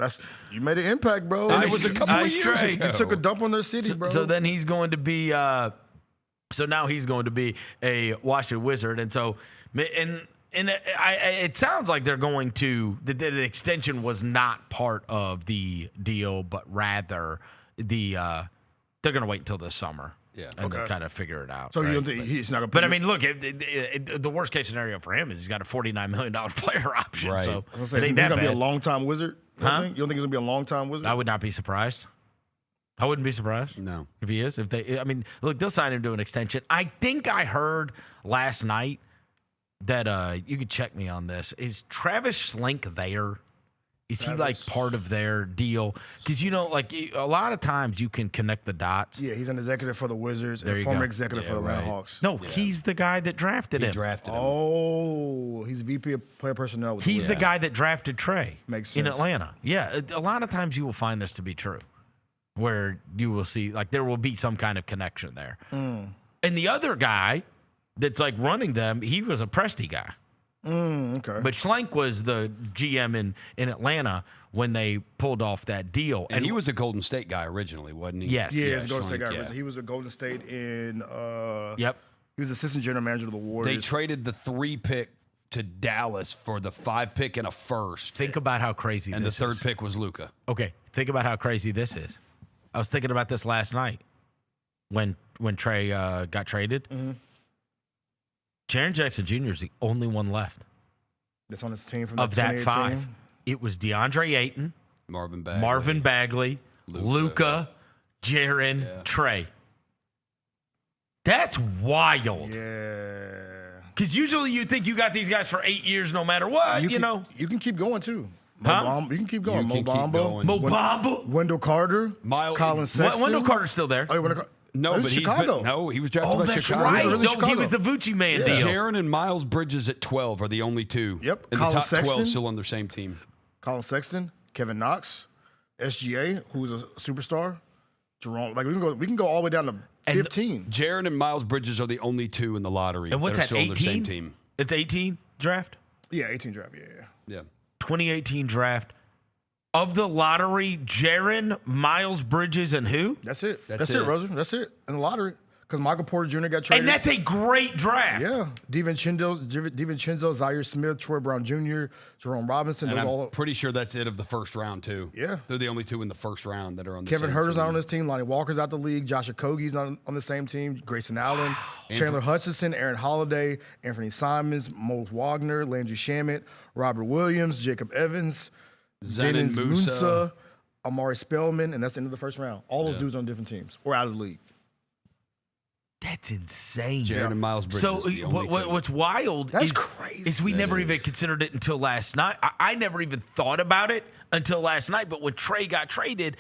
you made an impact, bro. And it was a couple of years ago. You took a dump on their city, bro. So then he's going to be so now he's going to be a Washington Wizard. And so it sounds like they're going to the extension was not part of the deal, but rather they're going to wait until this summer. Yeah. And then kind of figure it out. So right? you don't think he's not going to? But I mean, look, the worst case scenario for him is he's got a $49 million player option. Right. So he's going to be a long-time Wizard. You don't think he's going to be a long-time Wizard? I would not be surprised. I wouldn't be surprised. No. If he is. I mean, look, they'll sign him to an extension. I think I heard last night that you could check me on this. Is Travis Slink there? Is he like part of their deal? Because, like a lot of times you can connect the dots. Yeah, he's an executive for the Wizards and former executive for the Atlanta Hawks. No, he's the guy that drafted him. Oh, he's VP of player personnel. He's the guy that drafted Trae in Atlanta. Yeah, a lot of times you will find this to be true, where you will see there will be some kind of connection there. And the other guy that's running them, he was a Presti guy. Okay. But Schlenk was the GM in Atlanta when they pulled off that deal. And he was a Golden State guy originally, wasn't he? Yes. Yeah, he was a Golden State guy. Yeah. He was a Golden State in Yep. He was assistant general manager of the Warriors. They traded the 3 pick to Dallas for the 5 pick and a first. Think about how crazy this is. And the third pick was Luka. Okay. Think about how crazy this is. I was thinking about this last night when Trae got traded. Mm-hmm. Jaren Jackson Jr. is the only one left. That's on his team from of that 5. It was DeAndre Ayton, Marvin Bagley, Luka, Jaren, Trae. That's wild. Yeah. Because usually you think you got these guys for 8 years no matter what, you know. You can keep going, too. Huh? You can keep going. Mo Bamba. Wendell Carter. Colin Sexton. Wendell Carter's still there. Oh, Wendell No, but Chicago. he was drafted by that's Chicago. right. Chicago. He was the Vucci man deal. Jaren and Miles Bridges at 12 are the only two. Yep. In Colin the top Sexton. 12 still on their same team. Colin Sexton, Kevin Knox, SGA, who's a superstar. Jerome. We can go all the way down to 15. Jaren and Miles Bridges are the only two in the lottery. And what's that are that, still on their same team. It's 18 draft? Yeah, 18 draft. Yeah. 2018 draft. Of the lottery, Jaren, Miles Bridges, and who? That's it. That's it, Roser. That's it. In the lottery. Because Michael Porter Jr. got traded. And that's a great draft. Yeah. DiVincenzo, Zaire Smith, Troy Brown Jr., Jerome Robinson. And I'm pretty sure that's it of the first round, too. Yeah. They're the only two in the first round that are on the Kevin same Huerter's team. not on this team. Lonnie Walker's out the league. Josh Okogie's not on the same team. Grayson Allen. Chandler Hutchinson, Aaron Holiday, Anthony Simons, Mose Wagner, Landry Shamet, Robert Williams, Jacob Evans, Dennis Musa, Amari Spellman, and that's the end of the first round. All those dudes on different teams or out of the league. That's insane. Jaren and Miles Bridges. So what's wild is we never even considered it until last night. I never even thought about it until last night. But when Trae got traded,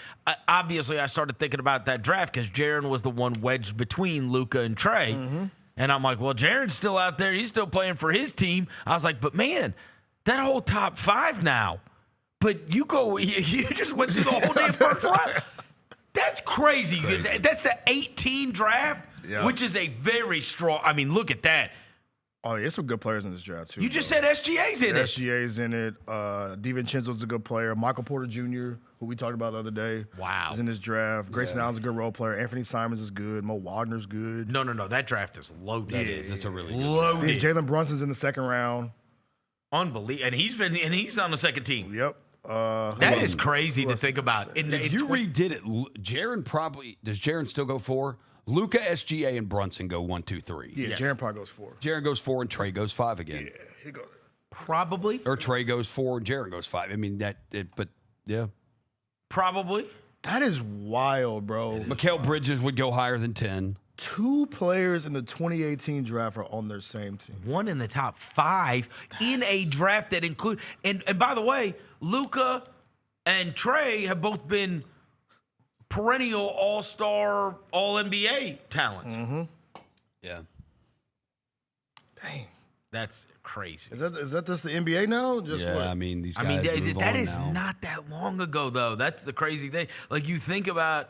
obviously I started thinking about that draft because Jaren was the one wedged between Luka and Trae. Mm-hmm. And I'm like, well, Jaren's still out there. He's still playing for his team. I was like, but man, that whole top 5 now. But you just went through the whole damn first round. That's crazy. That's the 18 draft, which is a very strong. I mean, look at that. Oh, yeah, some good players in this draft, too. You just said SGA's in it. SGA's in it. DiVincenzo's a good player. Michael Porter Jr., who we talked about the other day, is in this draft. Grayson Allen's a good role player. Anthony Simons is good. Mo Wagner's good. No. That draft is loaded. That is. It's a really good loaded. Jalen Brunson's in the second round. Unbelievable. And he's on the second team. Yep. That is crazy to think about. If you redid it, Jaren probably does. Jaren still go 4? Luka, SGA, and Brunson go 1, 2, 3. Yeah, Jaren probably goes 4. Jaren goes 4 and Trae goes 5 again. Yeah, he goes. Probably. Or Trae goes 4 and Jaren goes 5. I mean but yeah. Probably. That is wild, bro. Mikal Bridges would go higher than 10. 2 players in the 2018 draft are on their same team. One in the top 5 in a draft that include and by the way, Luka and Trae have both been perennial all-star, all-NBA talents. Mm-hmm. Yeah. Dang. That's crazy. Is that just the NBA now? Just yeah, what? I mean, these guys that is now. not that long ago, though. That's the crazy thing. Like, you think about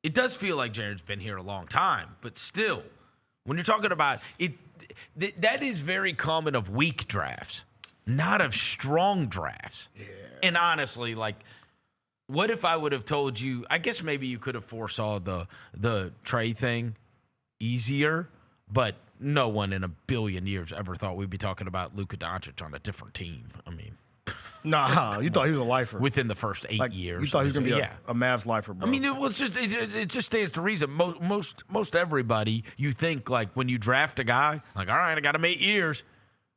it does feel like Jaren's been here a long time, but still, when you're talking about it, that is very common of weak drafts, not of strong drafts. Yeah. And honestly, like, what if I would have told you, I guess maybe you could have foresaw the Trae thing easier, but no one in a billion years ever thought we'd be talking about Luka Doncic on a different team. I mean, nah, you thought he was a lifer. Within the first 8 years. You thought he was going to be a Mavs lifer, bro. I mean, it just stands to reason. Most everybody, you think, like, when you draft a guy, like, all right, I got him 8 years.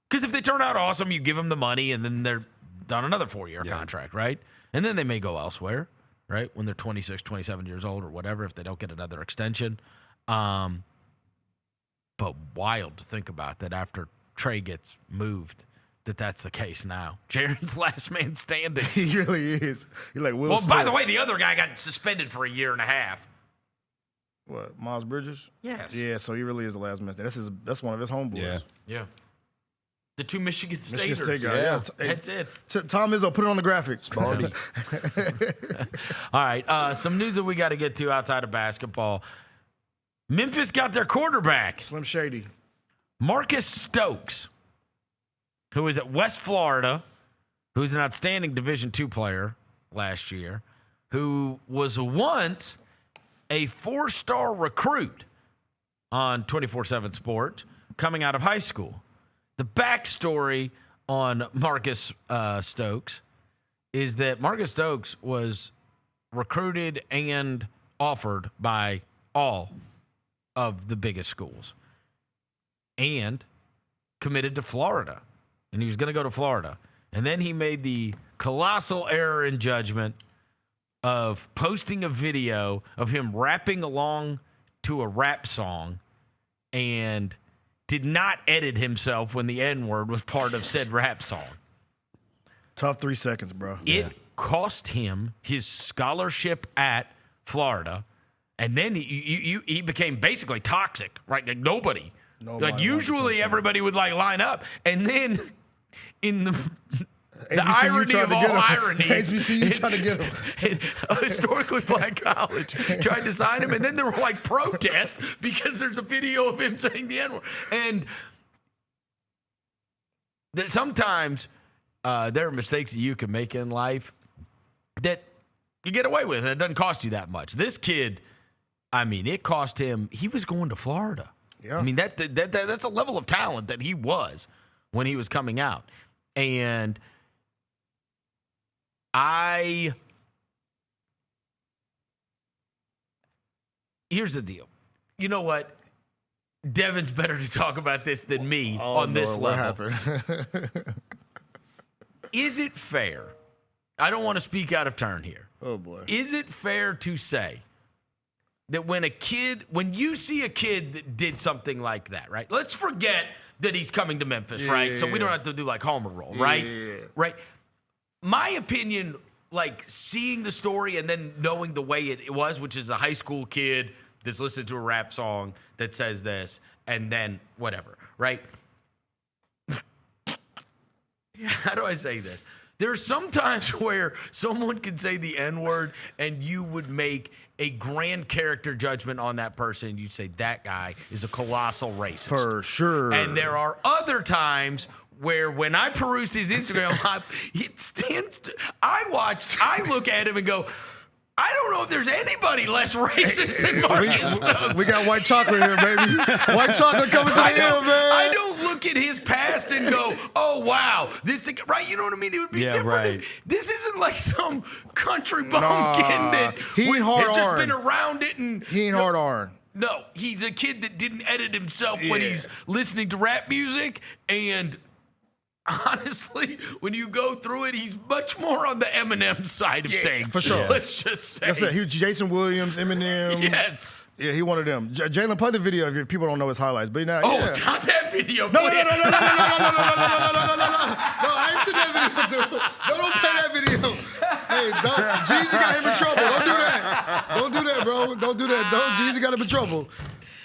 Because if they turn out awesome, you give them the money, and then they're done another 4-year contract, right? And then they may go elsewhere, right, when they're 26, 27 years old or whatever, if they don't get another extension. But wild to think about that after Trae gets moved, that's the case now. Jaren's last man standing. He really is. He's like Will Smith. By the way, the other guy got suspended for 1.5 years. What, Miles Bridges? Yes. Yeah, so he really is the last man standing. That's one of his homeboys. Yeah. The 2 Michigan Staters. State guy, yeah. That's it. Tom Izzo, put it on the graphic. Sparty. All right, some news that we got to get to outside of basketball. Memphis got their quarterback. Slim Shady. Marcus Stokes, who is at West Florida, who's an outstanding Division II player last year, who was once a 4-star recruit on 24/7 Sport coming out of high school. The backstory on Marcus Stokes is that Marcus Stokes was recruited and offered by all of the biggest schools and committed to Florida. And he was going to go to Florida. And then he made the colossal error in judgment of posting a video of him rapping along to a rap song and did not edit himself when the N-word was part of said rap song. Tough 3 seconds, bro. It cost him his scholarship at Florida, and then he became basically toxic, right? Like nobody like usually everybody would like line up, and then in the irony of all ironies, HBCU trying to get him. A historically black college tried to sign him, and then there were like protests because there's a video of him saying the N-word. And sometimes there are mistakes that you can make in life that you get away with, and it doesn't cost you that much. This kid, I mean, it cost him. He was going to Florida. Yeah. I mean, that's a level of talent that he was when he was coming out. And here's the deal. You know what? Devin's better to talk about this than me on this level. What happened? Is it fair? I don't want to speak out of turn here. Oh, boy. Is it fair to say that when you see a kid that did something like that, right? Let's forget that he's coming to Memphis, right? So we don't have to do like Homer roll, right? Yeah. Right? My opinion, like seeing the story and then knowing the way it was, which is a high school kid that's listening to a rap song that says this and then whatever, right? How do I say this? There are some times where someone could say the N-word and you would make a grand character judgment on that person. You'd say that guy is a colossal racist. For sure. And there are other times where when I perused his Instagram, I look at him and go, I don't know if there's anybody less racist than Marcus Stokes. We got white chocolate here, baby. White chocolate coming to the hill, man. I don't look look at his past and go, "Oh wow, this right." You know what I mean? It would be different. Right. This isn't like some country bumpkin that he ain't hard has just iron. been around it and he ain't hard iron. No, he's a kid that didn't edit himself when he's listening to rap music. And honestly, when you go through it, he's much more on the Eminem side of things. For sure. Let's just say. That's it. He was Jason Williams, Eminem. Yes. Yeah, he one of them. Jaylon, play the video if people don't know his highlights. But now, Oh, not that video. No, I ain't seen that video, too. Don't play that video. Hey, Jeezy got him in trouble. Don't do that. Don't do that, bro. Don't do that. Jeezy got him in trouble.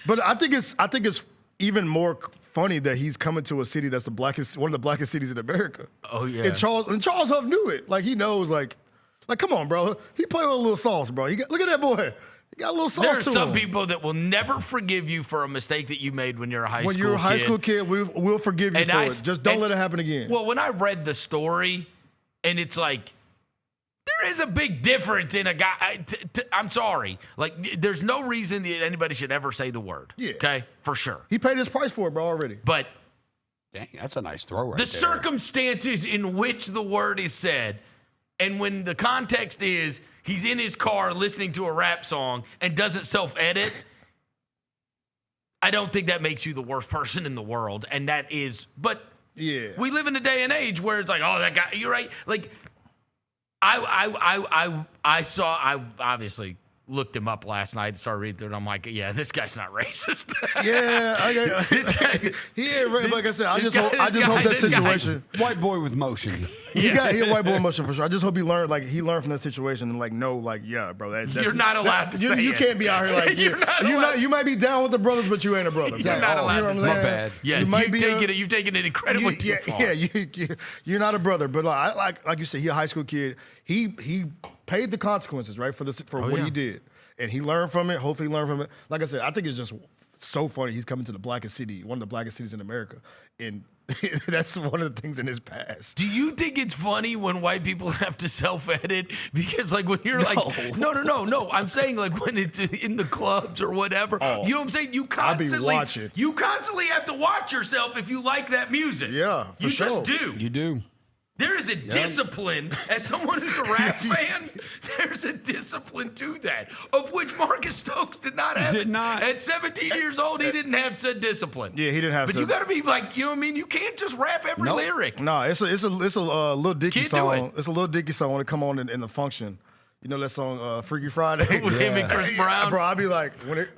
But I think it's even more funny that he's coming to a city that's one of the blackest cities in America. Oh yeah. And Charles Huff knew it. Like he knows. Like come on, bro. He played with a little sauce, bro. Look at that boy. He got a little sauce to him. There are some people that will never forgive you for a mistake that you made when you're a high school kid. When you're a high school kid, we'll forgive you for it. Just don't let it happen again. Well, when I read the story, and it's like, there is a big difference in a guy. I'm sorry. Like, there's no reason that anybody should ever say the word. Yeah. Okay? For sure. He paid his price for it, bro, already. But dang, that's a nice throw right the there. circumstances in which the word is said, and when the context is he's in his car listening to a rap song and doesn't self-edit, I don't think that makes you the worst person in the world. And that is, but yeah, we live in a day and age where it's like, oh, that guy, you're right. Like, I obviously looked him up last night and started reading through it. And I'm like, yeah, this guy's not racist. Yeah, this guy, he ain't racist. Like I said, I just hope that situation. White boy with motion. He a white boy with motion for sure. I just hope he learned from that situation and yeah, bro. That's you're not allowed to say you it. can't be out here like you might be down with the brothers, but you ain't a brother. You're not allowed to say My bad. Yeah, you've taken it incredibly too far. Yeah, you're not a brother, but like you said, he a high school kid. He paid the consequences, right, for what he did. And he learned from it. Hopefully he learned from it. Like I said, I think it's just so funny. He's coming to the blackest city, one of the blackest cities in America. And that's one of the things in his past. Do you think it's funny when white people have to self-edit? Because like when you're like, no. I'm saying like when it's in the clubs or whatever. You know what I'm saying? You constantly have to watch yourself if you like that music. Yeah, for you sure. just do. You do. There is a discipline, as someone who's a rap fan, there's a discipline to that, of which Marcus Stokes did not have. At 17 years old, he didn't have said discipline. Yeah, he didn't have. But you got to be like, you know what I mean? You can't just rap every lyric. No, it's a Lil Dicky song. It's a Lil Dicky song when it come on in the function. You know that song, Freaky Friday? With him and Chris Brown? Bro, I'd be like, when it...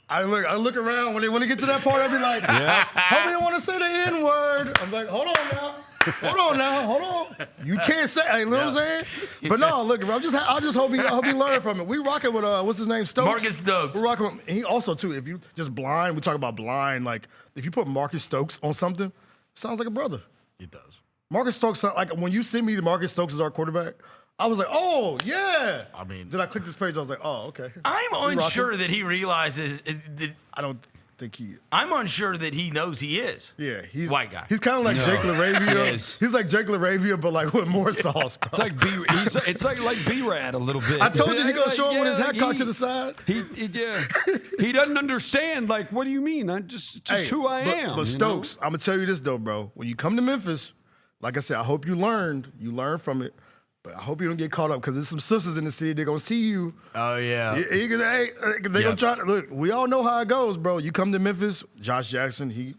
I look around when it get to that part. I'd be like, hope you don't want to say the N-word. I'm like, hold on now. You can't say. You know what I'm saying? But no, look, I just hope he learn from it. We rocking with what's his name, Stokes. Marcus Stokes. We're rocking with, he also too. If you just blind, we talk about blind. Like if you put Marcus Stokes on something, it sounds like a brother. It does. Marcus Stokes, like when you send me Marcus Stokes as our quarterback, I was like, oh, yeah. I mean, then I clicked this page. I was like, oh, okay. I'm unsure that he realizes that. I don't think he. I'm unsure that he knows he is. Yeah, he's white guy. He's kind of like Jake LaRavia. He's like Jake LaRavia, but like with more sauce. Bro. It's like B-Rad a little bit. I told you he gonna show up with his hat cocked to the side. He doesn't understand. Like, what do you mean? I'm just who I am. But Stokes, I'm gonna tell you this though, bro. When you come to Memphis, like I said, I hope you learned from it. But I hope you don't get caught up because there's some sisters in the city. They're going to see you. Oh, yeah. They're going to try to look. We all know how it goes, bro. You come to Memphis, Josh Jackson, he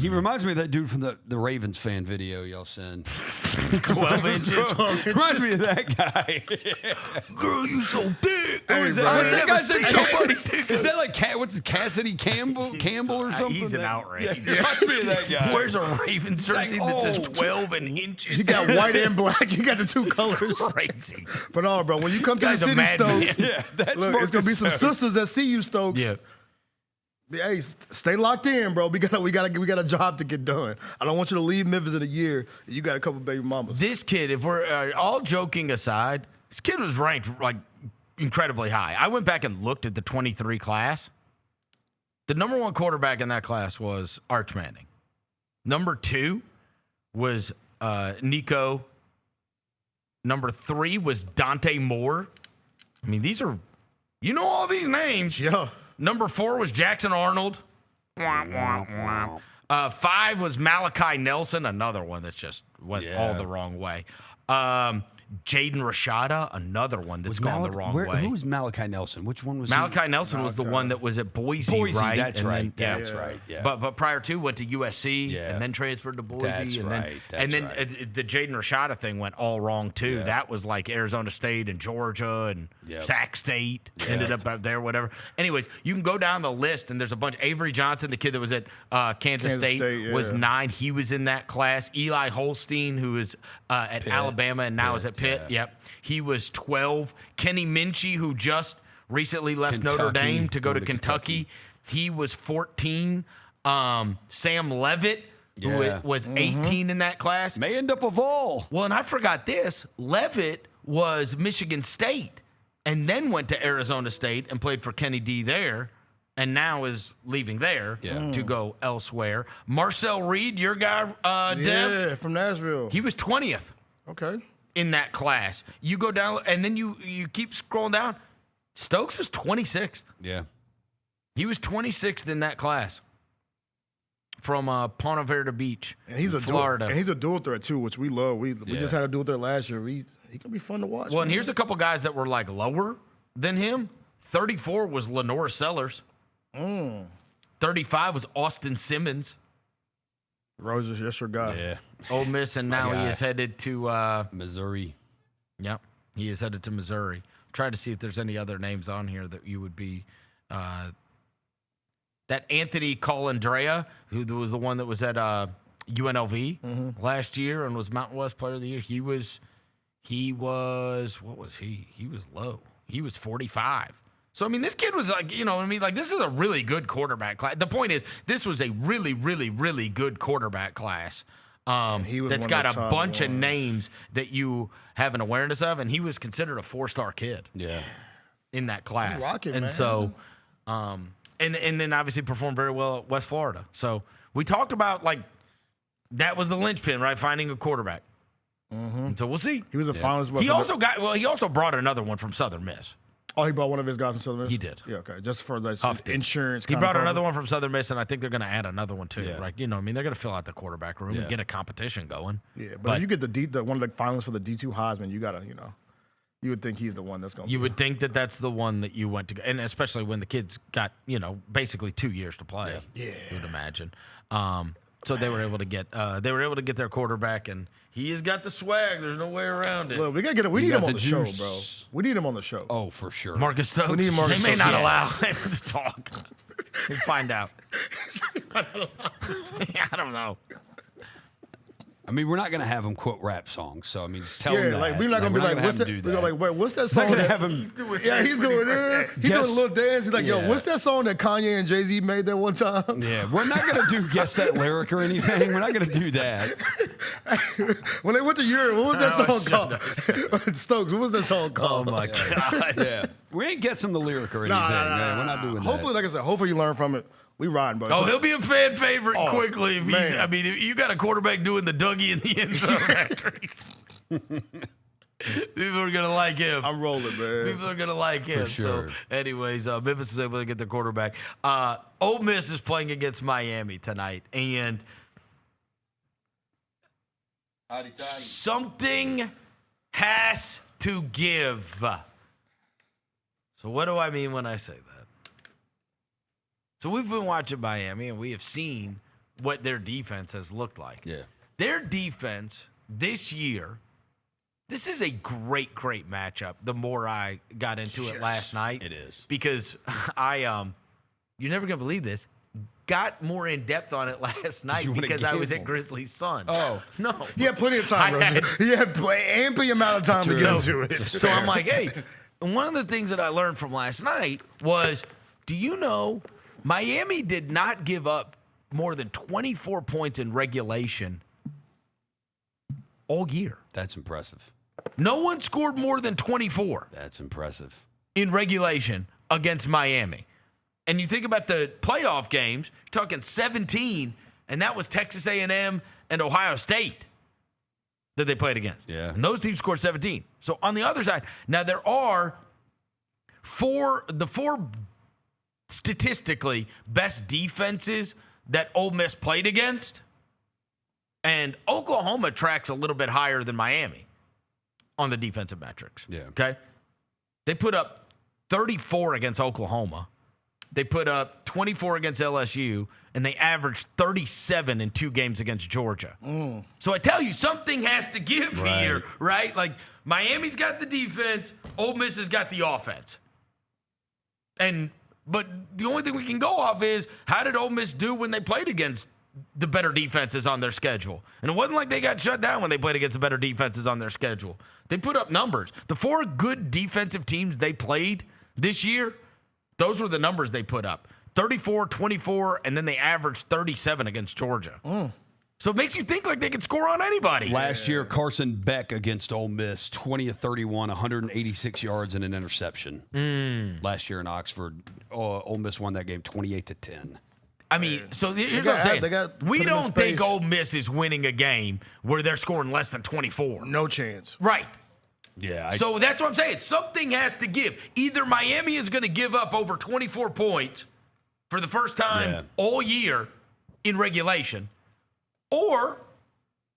reminds me of that dude from the Ravens fan video y'all sent. 12 inches. Reminds me of that guy. Girl, you so thick. What's that guy say? Is that like what's Cassidy Campbell or something? He's an outrage. Reminds me of that guy. Wears a Ravens jersey that says 12 inches. You got white and black. You got the two colors. Crazy. But no, bro, when you come to the city, Stokes, look, it's going to be some sisters that see you, Stokes. Yeah. Hey, stay locked in, bro. We got a job to get done. I don't want you to leave Memphis in a year. You got a couple baby mamas. This kid, if we're all joking aside, this kid was ranked like incredibly high. I went back and looked at the 23 class. The number one quarterback in that class was Arch Manning. Number 2 was Nico. Number 3 was Dante Moore. I mean, these are, you know all these names. Yeah. Number 4 was Jackson Arnold. 5 was Malachi Nelson, another one that just went all the wrong way. Jaden Rashada, another one that's gone the wrong way. Who was Malachi Nelson? Which one was Malachi Nelson was the one that was at Boise, right? That's and right. Then, that's right. Yeah. But prior to, went to USC and then transferred to Boise. That's and right. Then, the Jaden Rashada thing went all wrong, too. Yeah. That was like Arizona State and Georgia and Sac State ended up out there, whatever. Anyways, you can go down the list, and there's a bunch. Avery Johnson, the kid that was at Kansas State was 9. He was in that class. Eli Holstein, who is at Pitt. Alabama and now is at Pitt. Yeah. Yep. He was 12. Kenny Minchie, who just recently left Notre Dame to go to Kentucky. He was 14. Sam Levitt, who was 18 in that class. May end up a Vol. Well, and I forgot this. Levitt was Michigan State and then went to Arizona State and played for Kenny D there and now is leaving there to go elsewhere. Marcel Reed, your guy, Dev. Yeah, from Nashville. He was 20th. Okay. In that class. You go down, and then you keep scrolling down. Stokes is 26th. Yeah. He was 26th in that class from Ponte Verde Beach, and he's Florida. And he's a dual threat, too, which we love. We just had a dual threat last year. He can be fun to watch. Well, and here's a couple guys that were, like, lower than him. 34 was Lenore Sellers. 35 was Austin Simmons. Rose is just your guy. Yeah. Ole Miss, and now he is headed to Missouri. Yep, he is headed to Missouri. Try to see if there's any other names on here that you would be. That Anthony Colandrea, who was the one that was at UNLV last year and was Mountain West Player of the Year. He was what was he? He was low. He was 45. So, I mean, this kid was like, you know what I mean? Like, this is a really good quarterback class. The point is, this was a really, really, really good quarterback class that's got a bunch of names that you have an awareness of, and he was considered a 4-star kid in that class. Man. So, and then obviously performed very well at West Florida. So, we talked about, like, that was the linchpin, right? Finding a quarterback. And so, we'll see. He was a finalist. He also brought another one from Southern Miss. Oh, he brought one of his guys from Southern Miss? He did. Yeah, okay. Just for like Huff insurance. He brought another one from Southern Miss, and I think they're going to add another one too. Yeah. Right? You know, I mean, they're going to fill out the quarterback room and get a competition going. Yeah, but if you get the one of the finalists for the D2 Heisman, you got to, you would think he's the one that's going to You would think that that's the one that you went to, and especially when the kids got, basically 2 years to play. Yeah. You would imagine. So they were able to get their quarterback, and he has got the swag. There's no way around it. Look, we need him on the show, bro. We need him on the show. Oh, for sure. Marcus Stokes. We need Marcus They may Stokes. not allow him to talk. We'll find out. I don't know. I mean, we're not going to have him quote rap songs, so I mean, just tell him that. Like we're not going to be like, what's that? We're gonna like, wait, what's that song? We're not that, going to have him. Yeah, he's doing it. He's doing a little dance. He's like, yo, what's that song that Kanye and Jay-Z made that one time? Yeah, we're not going to do guess that lyric or anything. We're not going to do that. When they went to Europe, what was that song called? Stokes, what was that song called? Oh my God. Yeah, we ain't guessing the lyric or anything. Man. We're not doing that. Hopefully, like I said, hopefully you learn from it. We riding, buddy. Oh, he'll be a fan favorite quickly. If he's, I mean, if you got a quarterback doing the Dougie in the end zone. People are going to like him. I'm rolling, man. People are going to like him. Sure. So, anyways, Memphis was able to get their quarterback. Ole Miss is playing against Miami tonight, and something has to give. So what do I mean when I say that? So we've been watching Miami, and we have seen what their defense has looked like. Yeah. Their defense this year, this is a great, great matchup. The more I got into it last night. It is. Because you're never going to believe this, got more in depth on it last night because I was at Grizzlies Suns. Oh. No. You had plenty of time, Russell. You had ample amount of time to get into it. So I'm like, hey, and one of the things that I learned from last night was, do you know Miami did not give up more than 24 points in regulation all year. That's impressive. No one scored more than 24 That's impressive. in regulation against Miami. And you think about the playoff games, you're talking 17, and that was Texas A&M and Ohio State that they played against. Yeah. And those teams scored 17. So on the other side, now there are four statistically best defenses that Ole Miss played against, and Oklahoma tracks a little bit higher than Miami on the defensive metrics. Yeah. Okay? They put up 34 against Oklahoma. They put up 24 against LSU, and they averaged 37 in 2 games against Georgia. So I tell you, something has to give here, right? Like, Miami's got the defense, Ole Miss has got the offense. But the only thing we can go off is, how did Ole Miss do when they played against the better defenses on their schedule? And it wasn't like they got shut down when they played against the better defenses on their schedule. They put up numbers. The 4 good defensive teams they played this year, those were the numbers they put up. 34, 24, and then they averaged 37 against Georgia. So it makes you think like they can score on anybody. Last year, Carson Beck against Ole Miss, 20 of 31, 186 yards and an interception. Last year in Oxford, Ole Miss won that game 28-10. I mean, so here's what I'm saying. We don't think Ole Miss is winning a game where they're scoring less than 24. No chance. Right. Yeah. So that's what I'm saying. Something has to give. Either Miami is going to give up over 24 points for the first time all year in regulation, or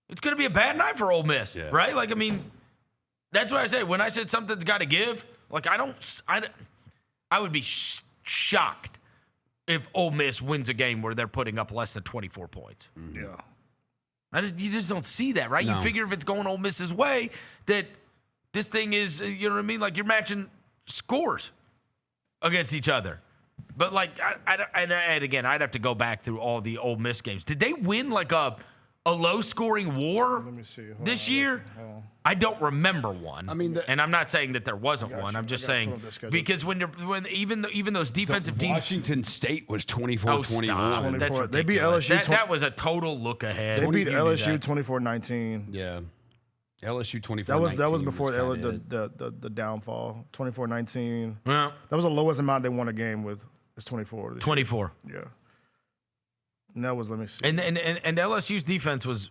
it's going to be a bad night for Ole Miss, right? Like, I mean, that's what I say. When I said something's got to give, like, I would be shocked if Ole Miss wins a game where they're putting up less than 24 points. Yeah. You just don't see that, right? No. You figure if it's going Ole Miss's way, that this thing is, you know what I mean? Like, you're matching scores against each other. But, like, and again, I'd have to go back through all the Ole Miss games. Did they win, like, a low-scoring war this year? I don't remember one. I mean, and I'm not saying that there wasn't one. I'm just saying because when even those defensive teams, Washington State was 24-21. That's they beat LSU. That was a total look ahead. They beat LSU 24-19. Yeah. LSU 24-19. That was before the downfall. 24-19. Yeah. That was the lowest amount they won a game with. It's 24. 24. Yeah. And that was, let me see. And LSU's defense was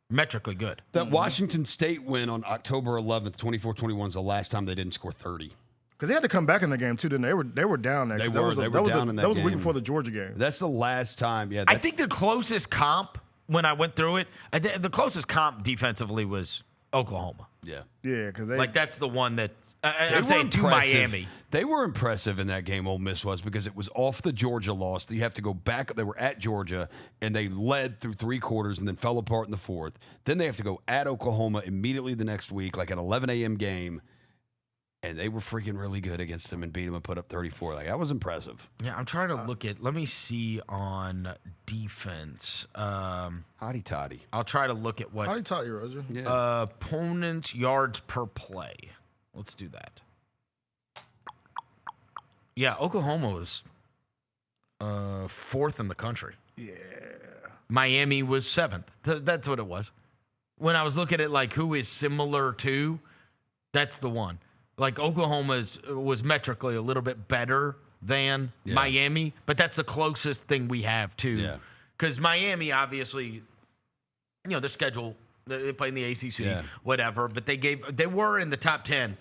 metrically good. That Washington State win on October 11th, 24-21 is the last time they didn't score 30. Because they had to come back in the game, too, didn't they? They were down there. They were down in that game. That was a week before the Georgia game. That's the last time, yeah. I think the closest comp, when I went through it, the closest comp defensively was Oklahoma. Yeah. Yeah, because they... Like, that's the one that... I'm saying to Miami. They were impressive in that game, Ole Miss was, because it was off the Georgia loss. You have to go back. They were at Georgia, and they led through 3 quarters and then fell apart in the 4th. Then they have to go at Oklahoma immediately the next week, like an 11 a.m. game, and they were freaking really good against them and beat them and put up 34. Like, that was impressive. Yeah, I'm trying to look at – let me see on defense. Hotty toddy. I'll try to look at what – Hotty toddy, Roser. Yeah. Opponents' yards per play. Let's do that. Yeah, Oklahoma was 4th in the country. Yeah. Miami was 7th. That's what it was. When I was looking at, like, who is similar to, that's the one. Like, Oklahoma was metrically a little bit better than Miami, but that's the closest thing we have, too. Yeah. Because Miami, obviously, you know, their schedule, they play in the ACC, whatever, but they were in the top 10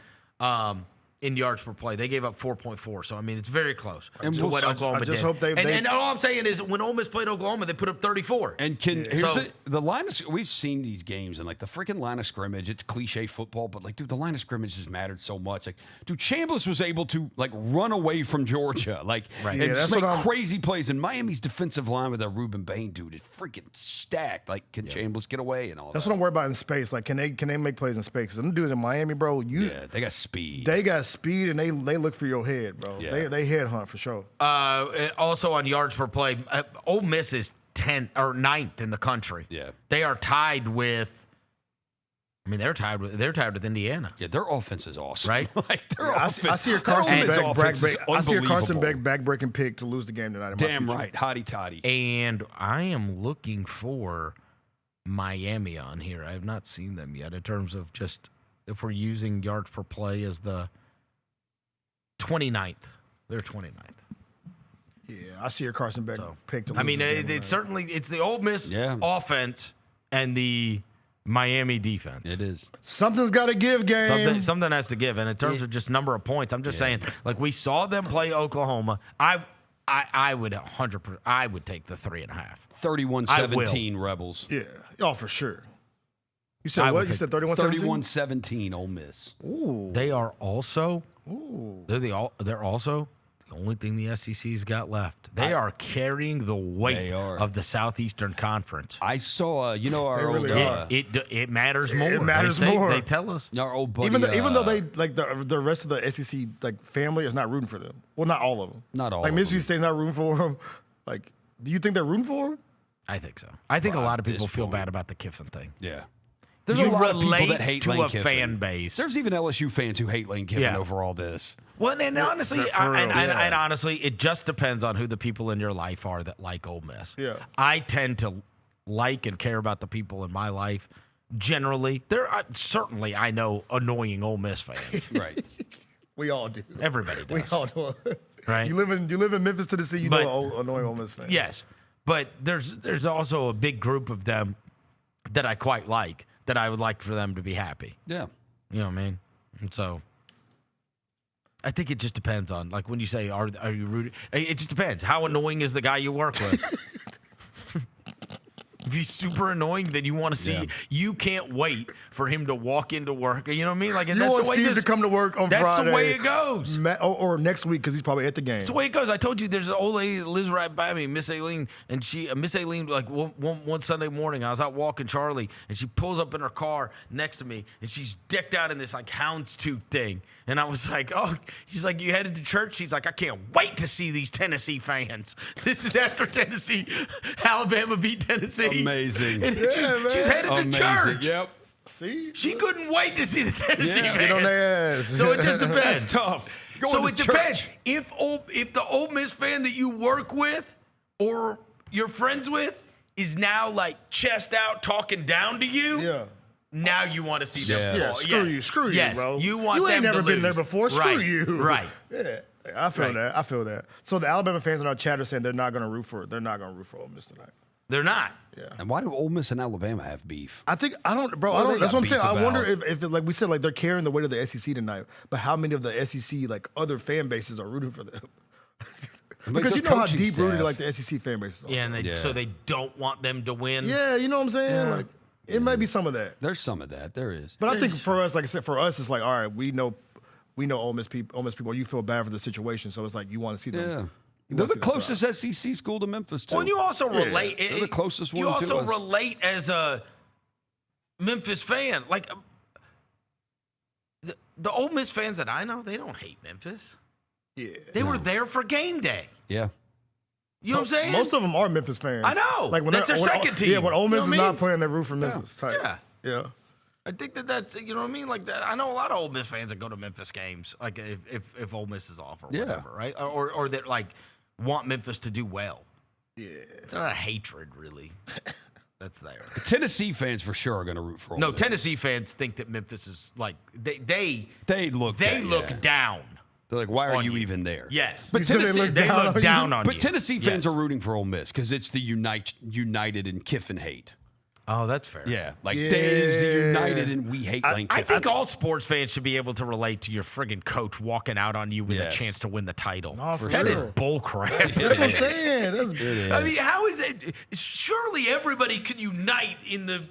in yards per play. They gave up 4.4. So, I mean, it's very close to what Oklahoma did. Hope and all I'm saying is when Ole Miss played Oklahoma, they put up 34. And here's the line of, we've seen these games, and, like, the freaking line of scrimmage, it's cliche football, but, like, dude, the line of scrimmage has mattered so much. Like, dude, Chambliss was able to, like, run away from Georgia, like, and just make crazy plays. And Miami's defensive line with that Ruben Bain dude is freaking stacked. Like, can Chambliss get away and all That's that? what I'm worried about in space. Like, can they make plays in space? Because them dudes in Miami, bro, they got speed. They got speed, and they look for your head, bro. Yeah. They head hunt for sure. Also on yards per play, Ole Miss is 10th or 9th in the country. Yeah, they are tied with. I mean, they're tied with Indiana. Yeah, their offense is awesome, right? Like, I see your Carson Beck back-breaking pick to lose the game tonight. Damn right, hotty toddy. And I am looking for Miami on here. I have not seen them yet in terms of just if we're using yards per play as the 29th. They're 29th. Yeah, I see your Carson Beck pick to lose. I mean, it's the Ole Miss offense and the Miami defense. It is. Something's got to give, game. Something has to give. And in terms of just number of points, I'm just saying, like, we saw them play Oklahoma. I would 100%. I would take the 3.5. 31-17 Rebels. Yeah. Oh, for sure. You said what? You said 31-17? 31-17 Ole Miss. Ooh. They are also. Ooh. They're also the only thing the SEC's got left. They are carrying the weight of the Southeastern Conference. I saw, our old. It matters more. It matters more. They tell us. Our old buddy. Even though they like the rest of the SEC like family is not rooting for them. Well, not all of them. Not all. Like of Mississippi them. State's not rooting for them. Like, do you think they're rooting for them? I think so. I think a lot of people this feel point. bad about the Kiffin thing. Yeah. There's You a lot of people relate that hate to Lane a Kiffin. fan base. There's even LSU fans who hate Lane Kiffin over all this. Well, and honestly, and honestly, it just depends on who the people in your life are that like Ole Miss. Yeah. I tend to like and care about the people in my life. Generally, there are certainly I know annoying Ole Miss fans. Right. We all do. Everybody does. We all do. Right. You live in Memphis, Tennessee. You know annoying Ole Miss fans. Yes, but there's also a big group of them that I quite like. That I would like for them to be happy. Yeah. You know what I mean? And so I think it just depends on, like, when you say, are you rooting? It just depends. How annoying is the guy you work with? If he's super annoying, then you want to see, you can't wait for him to walk into work. You know what I mean? Like, and You that's want the way Steve to come to work on Friday. That's the way it goes. Or next week because he's probably at the game. That's the way it goes. I told you there's an old lady that lives right by me, Miss Aileen, and Miss Aileen, like one Sunday morning, I was out walking Charlie, and she pulls up in her car next to me, and she's decked out in this like houndstooth thing, and I was like, oh, she's like, you headed to church? She's like, I can't wait to see these Tennessee fans. This is after Alabama beat Tennessee. Amazing. And she was headed to church. Yep. See? She couldn't wait to see the Tennessee fans. Get on their ass. So it just depends. That's tough. So it depends. If the Ole Miss fan that you work with or you're friends with is now like chest out talking down to you, now you want to see them fall. Screw you, bro. You want You ain't them never to been lose. there before. Screw Right. you. Right. Yeah. I feel that. So the Alabama fans in our chat are saying they're not going to root for Ole Miss tonight. They're not. Yeah. And why do Ole Miss and Alabama have beef? I don't. What That's what I'm they saying. got I beef wonder about? if like we said, like they're carrying the weight of the SEC tonight. But how many of the SEC like other fan bases are rooting for them? Because you know how deep rooted like the SEC fan bases are. Yeah, and so they don't want them to win. Yeah, you know what I'm saying? Like it might be some of that. There's some of that. There is. But I think for us, like I said, for us, it's like, all right, we know Ole Miss people. You feel bad for the situation, so it's like you want to see them. Yeah. They're the closest SEC school to Memphis, too. Well, and you also relate. They're the closest one You to us. also relate as a Memphis fan. Like, the Ole Miss fans that I know, they don't hate Memphis. Yeah. They were there for game day. Yeah. You know what I'm saying? Most of them are Memphis fans. I know. Like when That's their second team. Yeah, when Ole Miss You know is what I not mean? playing, they root for Memphis. Type. Yeah. I think that's, you know what I mean? Like that. I know a lot of Ole Miss fans that go to Memphis games, like if Ole Miss is off or whatever, right? Or that like want Memphis to do well. Yeah. It's not a hatred, really. That's there. The Tennessee fans for sure are going to root for Ole Miss. Tennessee fans think that Memphis is like they look down. They're like, why are you even there? Yes. But They look down on you. But Tennessee fans are rooting for Ole Miss because it's the United and Kiffin hate. Oh, that's fair. Yeah, like there's the United and we hate Lane Kiffin. I think all sports fans should be able to relate to your friggin' coach walking out on you with a chance to win the title. No, for That sure. is bull crap. That's what I'm saying. I mean, how is it? Surely everybody can unite in the.